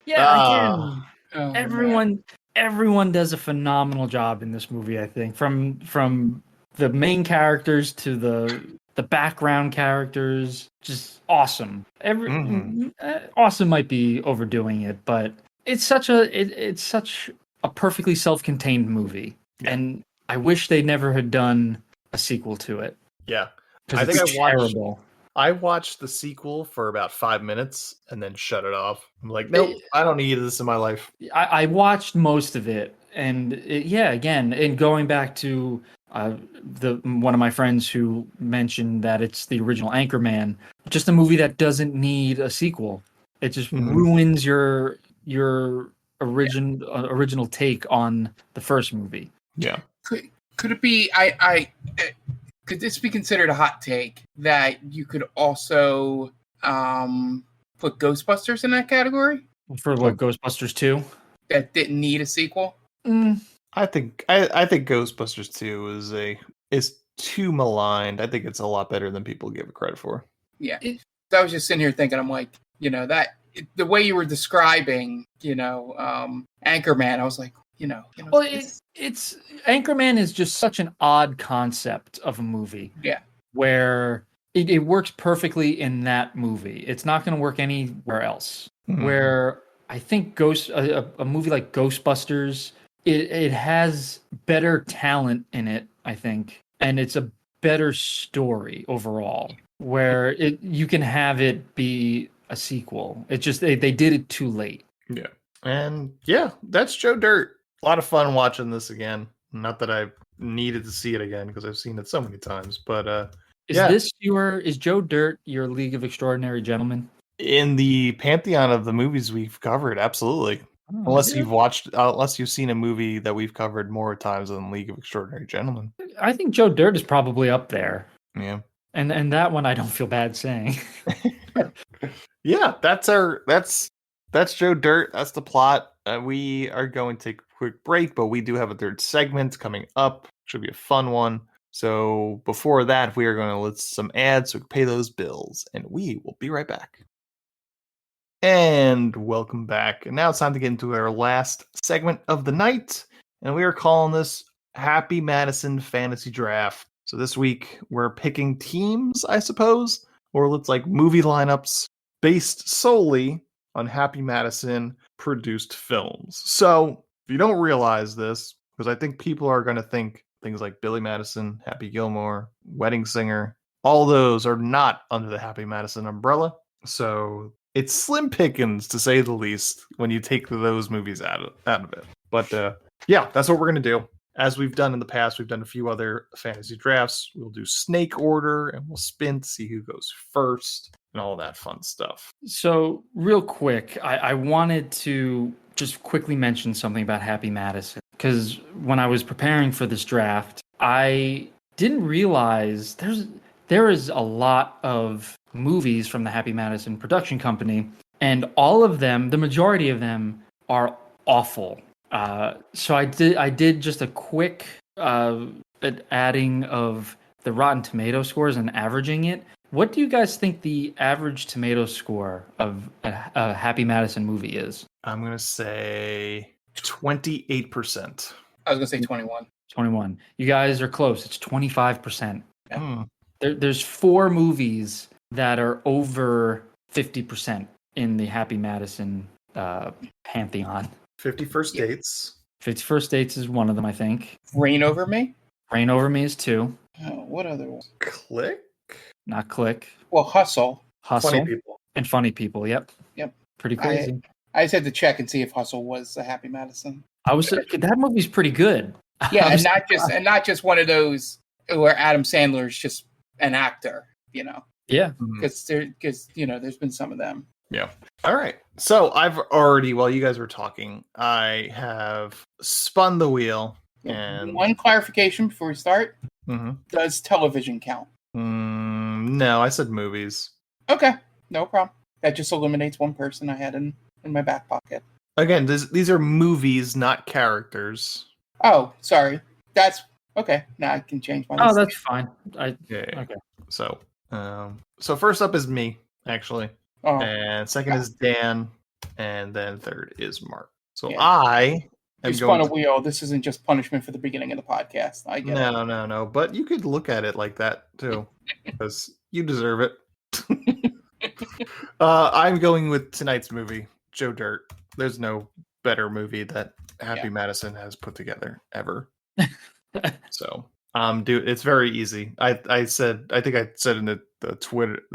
Yeah, again. Everyone does a phenomenal job in this movie, I think. From the main characters to the background characters, just awesome. Awesome might be overdoing it, but it's such a perfectly self-contained movie. Yeah. And I wish they never had done a sequel to it. Yeah. I think I watched the sequel for about 5 minutes and then shut it off. I'm like, nope, I don't need this in my life. I watched most of it, and again, and going back to one of my friends who mentioned that it's the original Anchorman, just a movie that doesn't need a sequel. It just ruins your original take on the first movie. Yeah. Could it be could this be considered a hot take that you could also put Ghostbusters in that category? For what, Ghostbusters 2? That didn't need a sequel? I think Ghostbusters 2 is too maligned. I think it's a lot better than people give it credit for. Yeah. I was just sitting here thinking, I'm like, that the way you were describing, Anchorman, I was like, well, it's Anchorman is just such an odd concept of a movie. Yeah. Where it works perfectly in that movie. It's not going to work anywhere else. Mm-hmm. Where I think a movie like Ghostbusters, it has better talent in it, I think. And it's a better story overall. Where you can have it be a sequel. It just they did it too late. Yeah. And yeah, that's Joe Dirt. A lot of fun watching this again. Not that I needed to see it again because I've seen it so many times. But is Joe Dirt your League of Extraordinary Gentlemen? In the pantheon of the movies we've covered, absolutely. Unless you've seen a movie that we've covered more times than League of Extraordinary Gentlemen. I think Joe Dirt is probably up there. Yeah. And that one I don't feel bad saying. Yeah, that's Joe Dirt. That's the plot. We are going to take a quick break, but we do have a third segment coming up. Should be a fun one. So before that, we are going to list some ads so we can pay those bills, and we will be right back. And welcome back. And now it's time to get into our last segment of the night, and we are calling this Happy Madison Fantasy Draft. So this week we're picking teams, I suppose, or looks like movie lineups based solely on Happy Madison produced films. So if you don't realize this, because I think people are going to think things like Billy Madison, Happy Gilmore, Wedding Singer, all those are not under the Happy Madison umbrella. So it's slim pickings to say the least when you take those movies out of it. But yeah, that's what we're gonna do. As we've done in the past, we've done a few other fantasy drafts. We'll do snake order and we'll spin to see who goes first and all that fun stuff. So, real quick, I wanted to just quickly mention something about Happy Madison, because when I was preparing for this draft, I didn't realize there is a lot of movies from the Happy Madison production company, and all of them, the majority of them, are awful. So I did just a quick adding of the Rotten Tomato scores and averaging it. What do you guys think the average tomato score of a Happy Madison movie is? I'm gonna say 28%. I was gonna say 21. 21. You guys are close. It's 25%. Hmm. There's 4 movies that are over 50% in the Happy Madison pantheon. 51st Dates. 51st Dates is one of them, I think. Reign Over Me? Reign Over Me is 2. What other one? Click? Not Click. Well, Hustle. Funny People. And Funny People, yep. Yep. Pretty crazy. I just had to check and see if Hustle was a Happy Madison. That movie's pretty good. Yeah, and not just one of those where Adam Sandler's just an actor, you know. Yeah. Because there's been some of them. Yeah. All right. So I've already, while you guys were talking, I have spun the wheel. And one clarification before we start: does television count? No, I said movies. Okay, no problem. That just eliminates one person I had in my back pocket. Again, these are movies, not characters. Oh, sorry. That's okay. Now I can change my. Oh, that's fine. Okay. So first up is me, actually. Oh. And second is Dan, and then third is Mark. So Yeah. I am You spun going a wheel. This isn't just punishment for the beginning of the podcast. I get it. No. But you could look at it like that too, because you deserve it. I'm going with tonight's movie, Joe Dirt. There's no better movie that Happy Madison has put together ever. So, dude, it's very easy. I think I said in the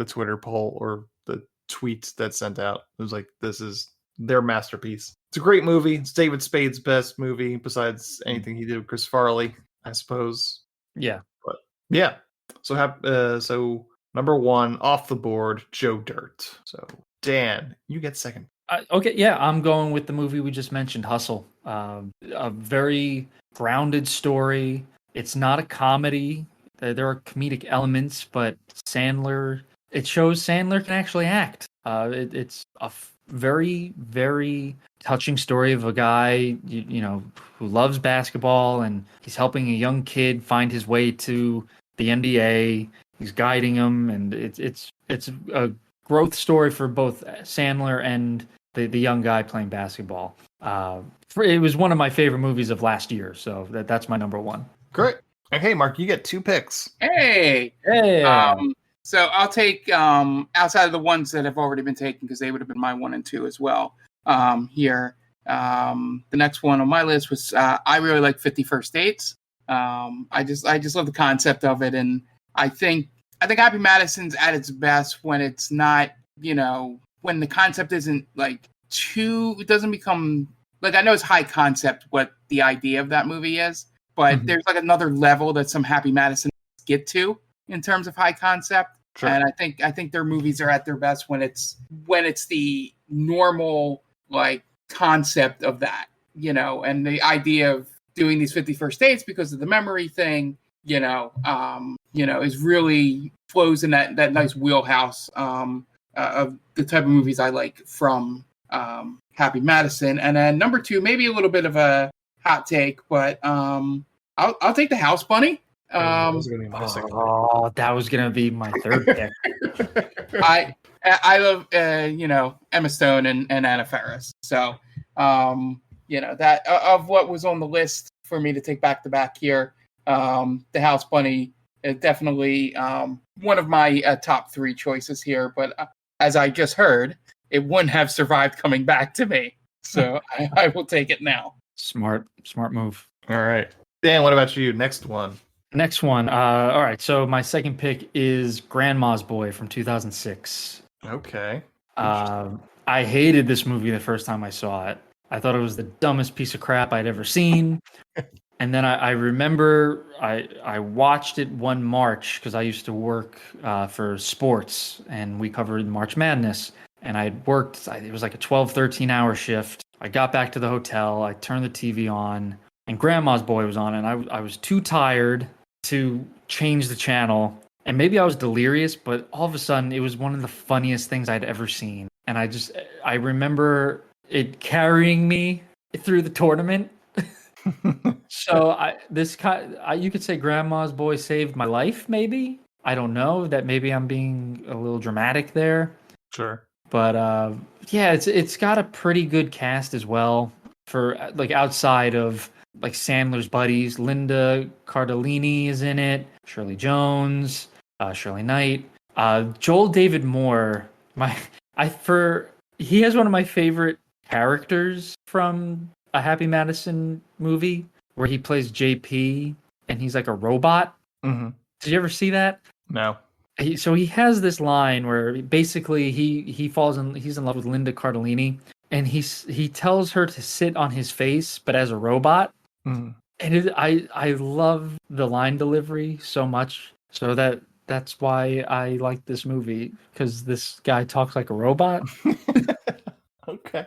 Twitter poll or the tweet that sent out, it was like, this is their masterpiece. It's a great movie. It's David Spade's best movie besides anything he did with Chris Farley, I suppose. Yeah. But yeah. So number one off the board, Joe Dirt. So Dan, you get second. Okay, yeah, I'm going with the movie we just mentioned, Hustle. A very grounded story. It's not a comedy. There are comedic elements, but it shows Sandler can actually act. It's a very, very touching story of a guy, who loves basketball, and he's helping a young kid find his way to the NBA. He's guiding him, and it's a growth story for both Sandler and the young guy playing basketball. It was one of my favorite movies of last year, so that's my number one. Great. Okay, Mark, you get 2 picks. Hey. So I'll take outside of the ones that have already been taken, because they would have been my 1 and 2 as well. Here, the next one on my list was I really like 51st Dates. I just love the concept of it, and I think Happy Madison's at its best when it's not, when the concept isn't like it doesn't become like, I know it's high concept what the idea of that movie is, but there's like another level that some Happy Madison get to in terms of high concept. Sure. And I think their movies are at their best when it's the normal like concept of that, and the idea of doing these 51st dates because of the memory thing, is really flows in that nice wheelhouse of the type of movies I like from Happy Madison. And then number 2, maybe a little bit of a hot take, but I'll take The House Bunny. That was gonna be my third pick. I love Emma Stone and Anna Faris. So that of what was on the list for me to take back to back here, The House Bunny is definitely one of my top 3 choices here. But as I just heard, it wouldn't have survived coming back to me. So I will take it now. Smart move. All right, Dan, what about you? Next one. All right, so my second pick is Grandma's Boy from 2006. Okay. I hated this movie the first time I saw it. I thought it was the dumbest piece of crap I'd ever seen. And then I remember I watched it one March because I used to work for sports, and we covered March Madness. And I'd worked, it was like a 12, 13-hour shift. I got back to the hotel, I turned the TV on, and Grandma's Boy was on, and I was too tired to change the channel. And maybe I was delirious, but all of a sudden, it was one of the funniest things I'd ever seen. And I remember it carrying me through the tournament. So you could say Grandma's Boy saved my life, maybe. I don't know, that maybe I'm being a little dramatic there. Sure. But yeah, it's got a pretty good cast as well, for like outside of like Sandler's buddies. Linda Cardellini is in it, Shirley Jones, Shirley Knight, Joel David Moore. He has one of my favorite characters from a Happy Madison movie where he plays JP and he's like a robot. Mm-hmm. Did you ever see that? No. So he has this line where basically he's in love with Linda Cardellini, and he tells her to sit on his face, but as a robot. Mm. And I love the line delivery so much. So that's why I like this movie, because this guy talks like a robot. Okay.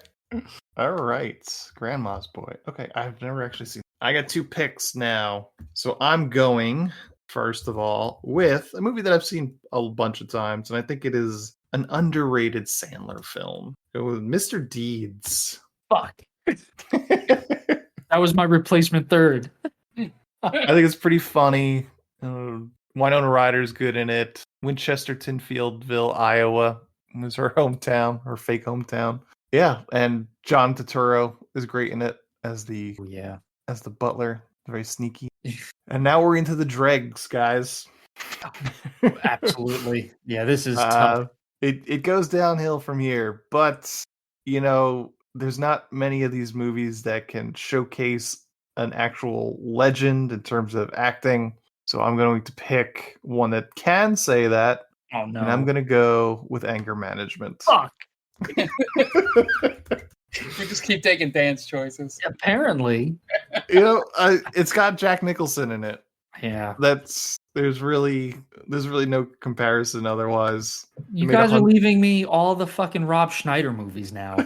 All right. Grandma's Boy. Okay, I've never actually seen. I got 2 picks now. So I'm going, first of all, with a movie that I've seen a bunch of times, and I think it is an underrated Sandler film. Go with Mr. Deeds. Fuck. That was my replacement third. I think it's pretty funny. Winona Ryder's good in it. Winchester Tinfieldville, Iowa was her hometown, her fake hometown. Yeah, and John Turturro is great in it as the butler, very sneaky. And now we're into the dregs, guys. Absolutely. Yeah, this is tough. It goes downhill from here, but there's not many of these movies that can showcase an actual legend in terms of acting. So I'm going to pick one that can say that. Oh no. And I'm going to go with Anger Management. Fuck. We just keep taking dance choices. Apparently. It's got Jack Nicholson in it. Yeah. There's really no comparison otherwise. You guys are leaving me all the fucking Rob Schneider movies now.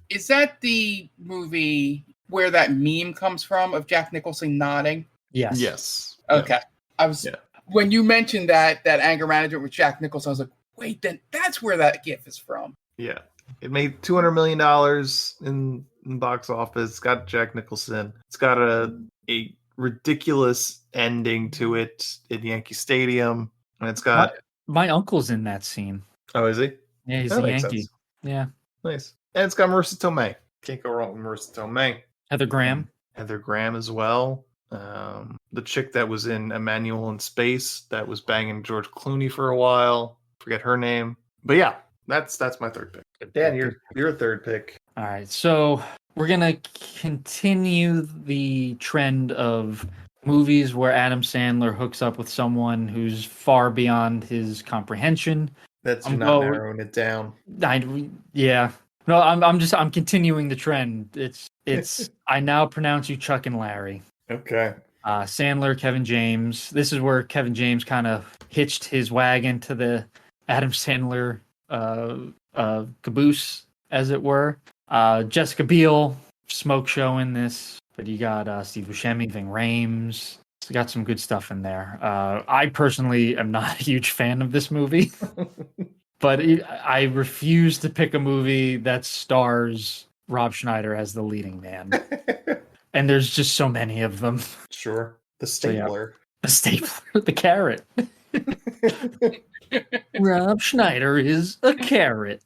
Is that the movie where that meme comes from of Jack Nicholson nodding? Yes. Yes. Okay. When you mentioned that Anger Management with Jack Nicholson, I was like, wait, then that's where that gif is from. Yeah. It made $200 million in box office. It's got Jack Nicholson. It's got a ridiculous ending to it in Yankee Stadium. And it's got... My uncle's in that scene. Oh, is he? Yeah, he's That a makes Yankee. sense. Yeah. Nice. And it's got Marissa Tomei. Can't go wrong with Marissa Tomei. Heather Graham. Heather Graham as well. The chick that was in Emmanuel in Space that was banging George Clooney for a while. Forget her name. But yeah, that's my third pick. Dan, your third pick. All right. So we're going to continue the trend of movies where Adam Sandler hooks up with someone who's far beyond his comprehension. That's not narrowing it down. Yeah. No, I'm continuing the trend. It's I now pronounce you Chuck and Larry. Okay. Sandler, Kevin James. This is where Kevin James kind of hitched his wagon to the Adam Sandler caboose, as it were. Jessica Biel, smoke show in this. But you got Steve Buscemi, Ving Rhames. It's got some good stuff in there. I personally am not a huge fan of this movie. But I refuse to pick a movie that stars Rob Schneider as the leading man. And there's just so many of them. Sure. The stapler. The stapler. The carrot. Rob Schneider is a carrot.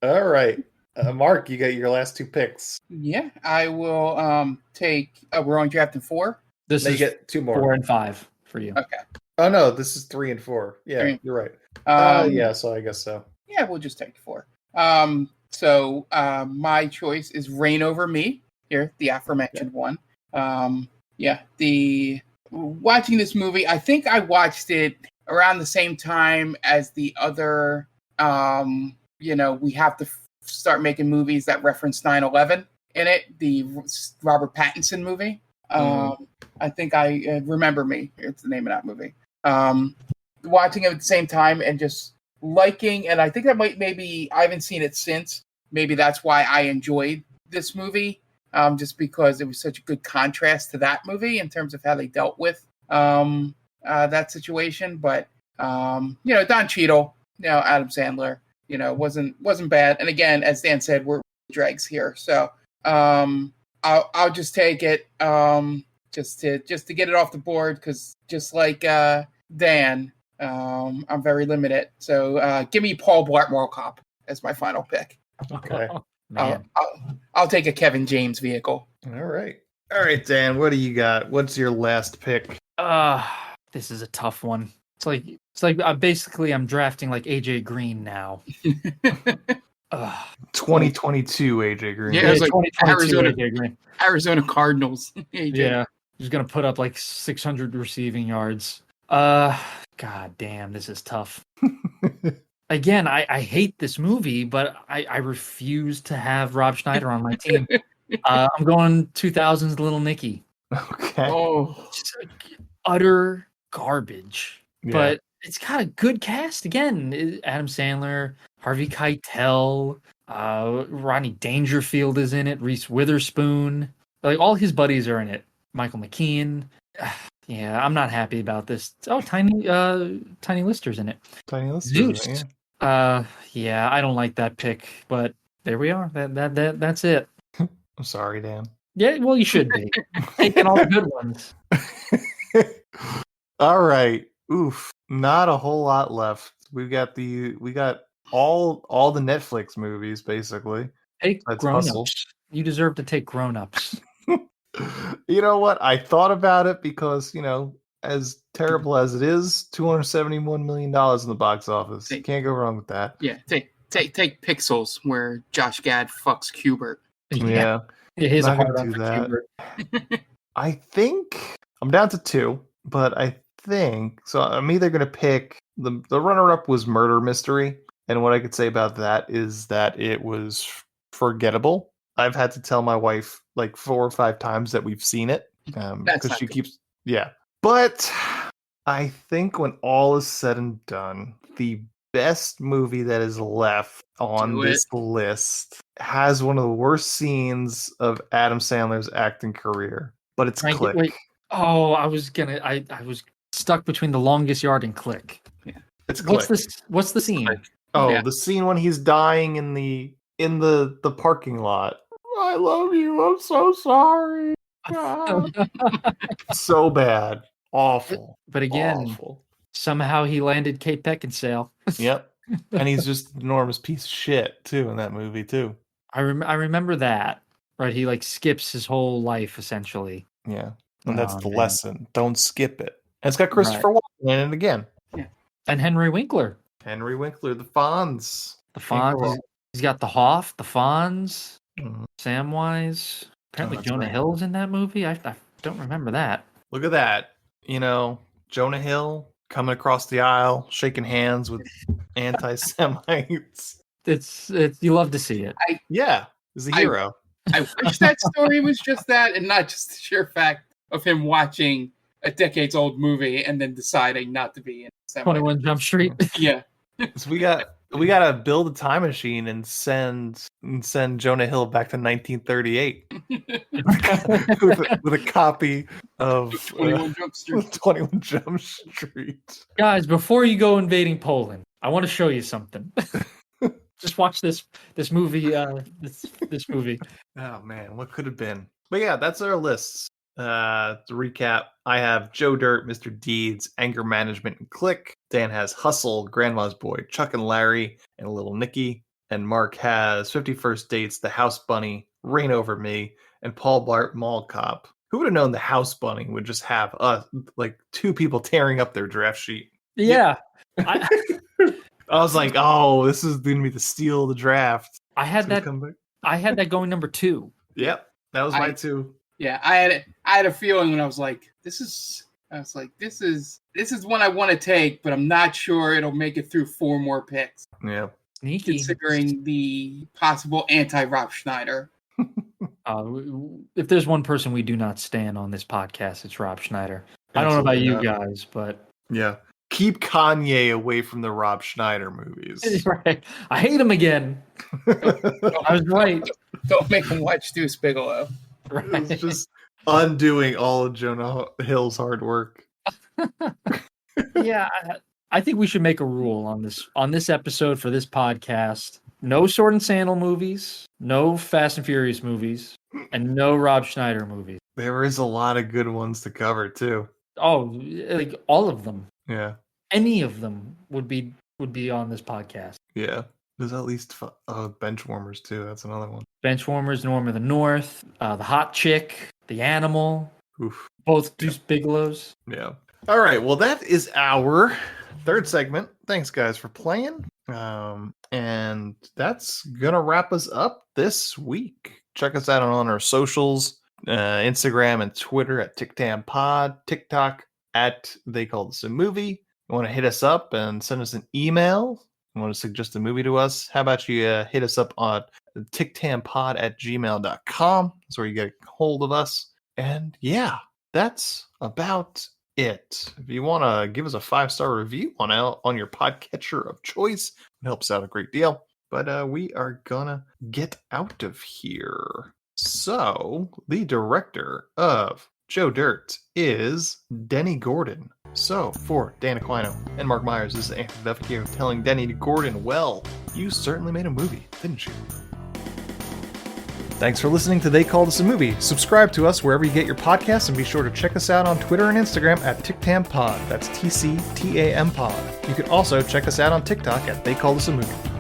All right. Mark, you got your last 2 picks. Yeah, I will take... we're on drafting 4? This now is you get 2 more. 4 and 5 for you. Okay. Oh, no, this is 3 and 4. Yeah, you're right. Yeah, so I guess so. Yeah, we'll just take 4. So my choice is Reign Over Me. Here, the aforementioned one. Watching this movie, I think I watched it around the same time as the other we have to start making movies that reference 9/11 in it. The Robert Pattinson movie. I think I Remember Me. It's the name of that movie. Watching it at the same time and just liking, and I think that maybe I haven't seen it since. Maybe that's why I enjoyed this movie, just because it was such a good contrast to that movie in terms of how they dealt with that situation. But Don Cheadle, Adam Sandler, wasn't bad. And again, as Dan said, we're dregs here, so I'll just take it, just to get it off the board, because just like Dan, I'm very limited. So give me Paul Blart Mall Cop as my final pick. Okay. I'll take a Kevin James vehicle. All right, Dan. What do you got? What's your last pick? This is a tough one. It's like I'm drafting like AJ Green now. 2022 AJ Green. Yeah, it was like Arizona AJ Green. Arizona Cardinals. AJ. Yeah, he's gonna put up like 600 receiving yards. God damn, this is tough. Again, I hate this movie, but I refuse to have Rob Schneider on my team. I'm going 2000s Little Nicky. Okay. Oh, Utter garbage. Yeah. But it's got a good cast again. Adam Sandler, Harvey Keitel, Rodney Dangerfield is in it, Reese Witherspoon. Like all his buddies are in it. Michael McKean. Yeah, I'm not happy about this. Oh, Tiny Lister's in it. Tiny Lister's Zeus. in it, yeah. Yeah, I don't like that pick, but there we are. That's it. I'm sorry, Dan. Yeah, well, you should be taking all the good ones. All right. Oof. Not a whole lot left. We got all the Netflix movies basically. Take That's grown-ups. Hustle. You deserve to take grown-ups. You know what? I thought about it because, as terrible as it is, $271 million in the box office. Can't go wrong with that. yeah. Take Pixels, where Josh Gad fucks Kubert. Yeah. He's a Not hard gonna on do for that. Kubert. I think I'm down to 2, but I think so. I'm either going to pick the runner-up was Murder Mystery, and what I could say about that is that it was forgettable. I've had to tell my wife like 4 or 5 times that we've seen it because she keeps But I think when all is said and done, the best movie that is left on this list has one of the worst scenes of Adam Sandler's acting career, but it's Click. Wait. Oh, I was stuck between The Longest Yard and Click. Yeah. It's Click. What's the scene? Oh, Yeah. the scene when he's dying in the parking lot. I love you. I'm so sorry. So bad. Awful. But again, Awful. somehow he landed Kate Beckinsale. Yep. And he's just an enormous piece of shit too in that movie too. I remember that. Right, he like skips his whole life essentially. Yeah. And that's the man. lesson. Don't skip it. And it's got Christopher Walken in it again. And Henry Winkler. Henry Winkler, the Fonz. The Fonz. He's got the Hoff, the Fonz, Mhm. Samwise. Apparently that's Jonah right. Hill's in that movie. I don't remember that. Look at that. Jonah Hill coming across the aisle, shaking hands with anti-Semites. It's you love to see it. Yeah, he's a hero. I wish that story was just that, and not just the sheer fact of him watching a decades-old movie and then deciding not to be in 21 Jump Street. Yeah. So we gotta build a time machine and send Jonah Hill back to 1938 with a copy of 21 Jump Street. 21 Jump Street. Guys, before you go invading Poland, I want to show you something. Just watch this movie. This movie. Oh man, what could have been? But yeah, that's our lists. To recap, I have Joe Dirt, Mr. Deeds, Anger Management, and Click. Dan has Hustle, Grandma's Boy, Chuck and Larry, and Little Nicky. And Mark has 50 First Dates, The House Bunny, Reign Over Me, and Paul Blart Mall Cop. Who would have known The House Bunny would just have like 2 people tearing up their draft sheet? Yeah. I was like, oh, this is going to be the steal of the draft. I had that going number 2. Yep, that was my 2. Yeah, I had a feeling when I was like, this is This is one I want to take, but I'm not sure it'll make it through 4 more picks. Yeah. Sneaky. Considering the possible anti-Rob Schneider. If there's one person we do not stand on this podcast, it's Rob Schneider. I don't know about you guys, but yeah, keep Kanye away from the Rob Schneider movies. Right. I hate him again. I was right. Don't make him watch Deuce Bigelow. Right. It's just undoing all of Jonah Hill's hard work. Yeah, I think we should make a rule on this episode for this podcast. No Sword and Sandal movies, no Fast and Furious movies, and no Rob Schneider movies. There is a lot of good ones to cover too. Oh, like all of them. Yeah. Any of them would be on this podcast. Yeah. There's at least Benchwarmers too. That's another one. Benchwarmers, Norm of the North, The Hot Chick, The Animal. Oof. Both Deuce Bigelows. Yeah. All right. Well, that is our third segment. Thanks, guys, for playing. And that's gonna wrap us up this week. Check us out on our socials, Instagram and Twitter at TickTamPod, TikTok at They Call This a Movie. You want to hit us up and send us an email? You want to suggest a movie to us? How about you hit us up on ticktampod@gmail.com. That's where you get a hold of us. And yeah, that's about it. If you want to give us a 5-star review on your podcatcher of choice, it helps out a great deal. But we are gonna get out of here. So the director of Joe Dirt is Denny Gordon. So for Dan Aquino and Mark Myers, this is Anthony Vecchio telling Denny Gordon, well, you certainly made a movie, didn't you? Thanks for listening to They Call This a Movie. Subscribe to us wherever you get your podcasts, and be sure to check us out on Twitter and Instagram at TickTamPod. That's TCTAM Pod. You can also check us out on TikTok at They Call This a Movie.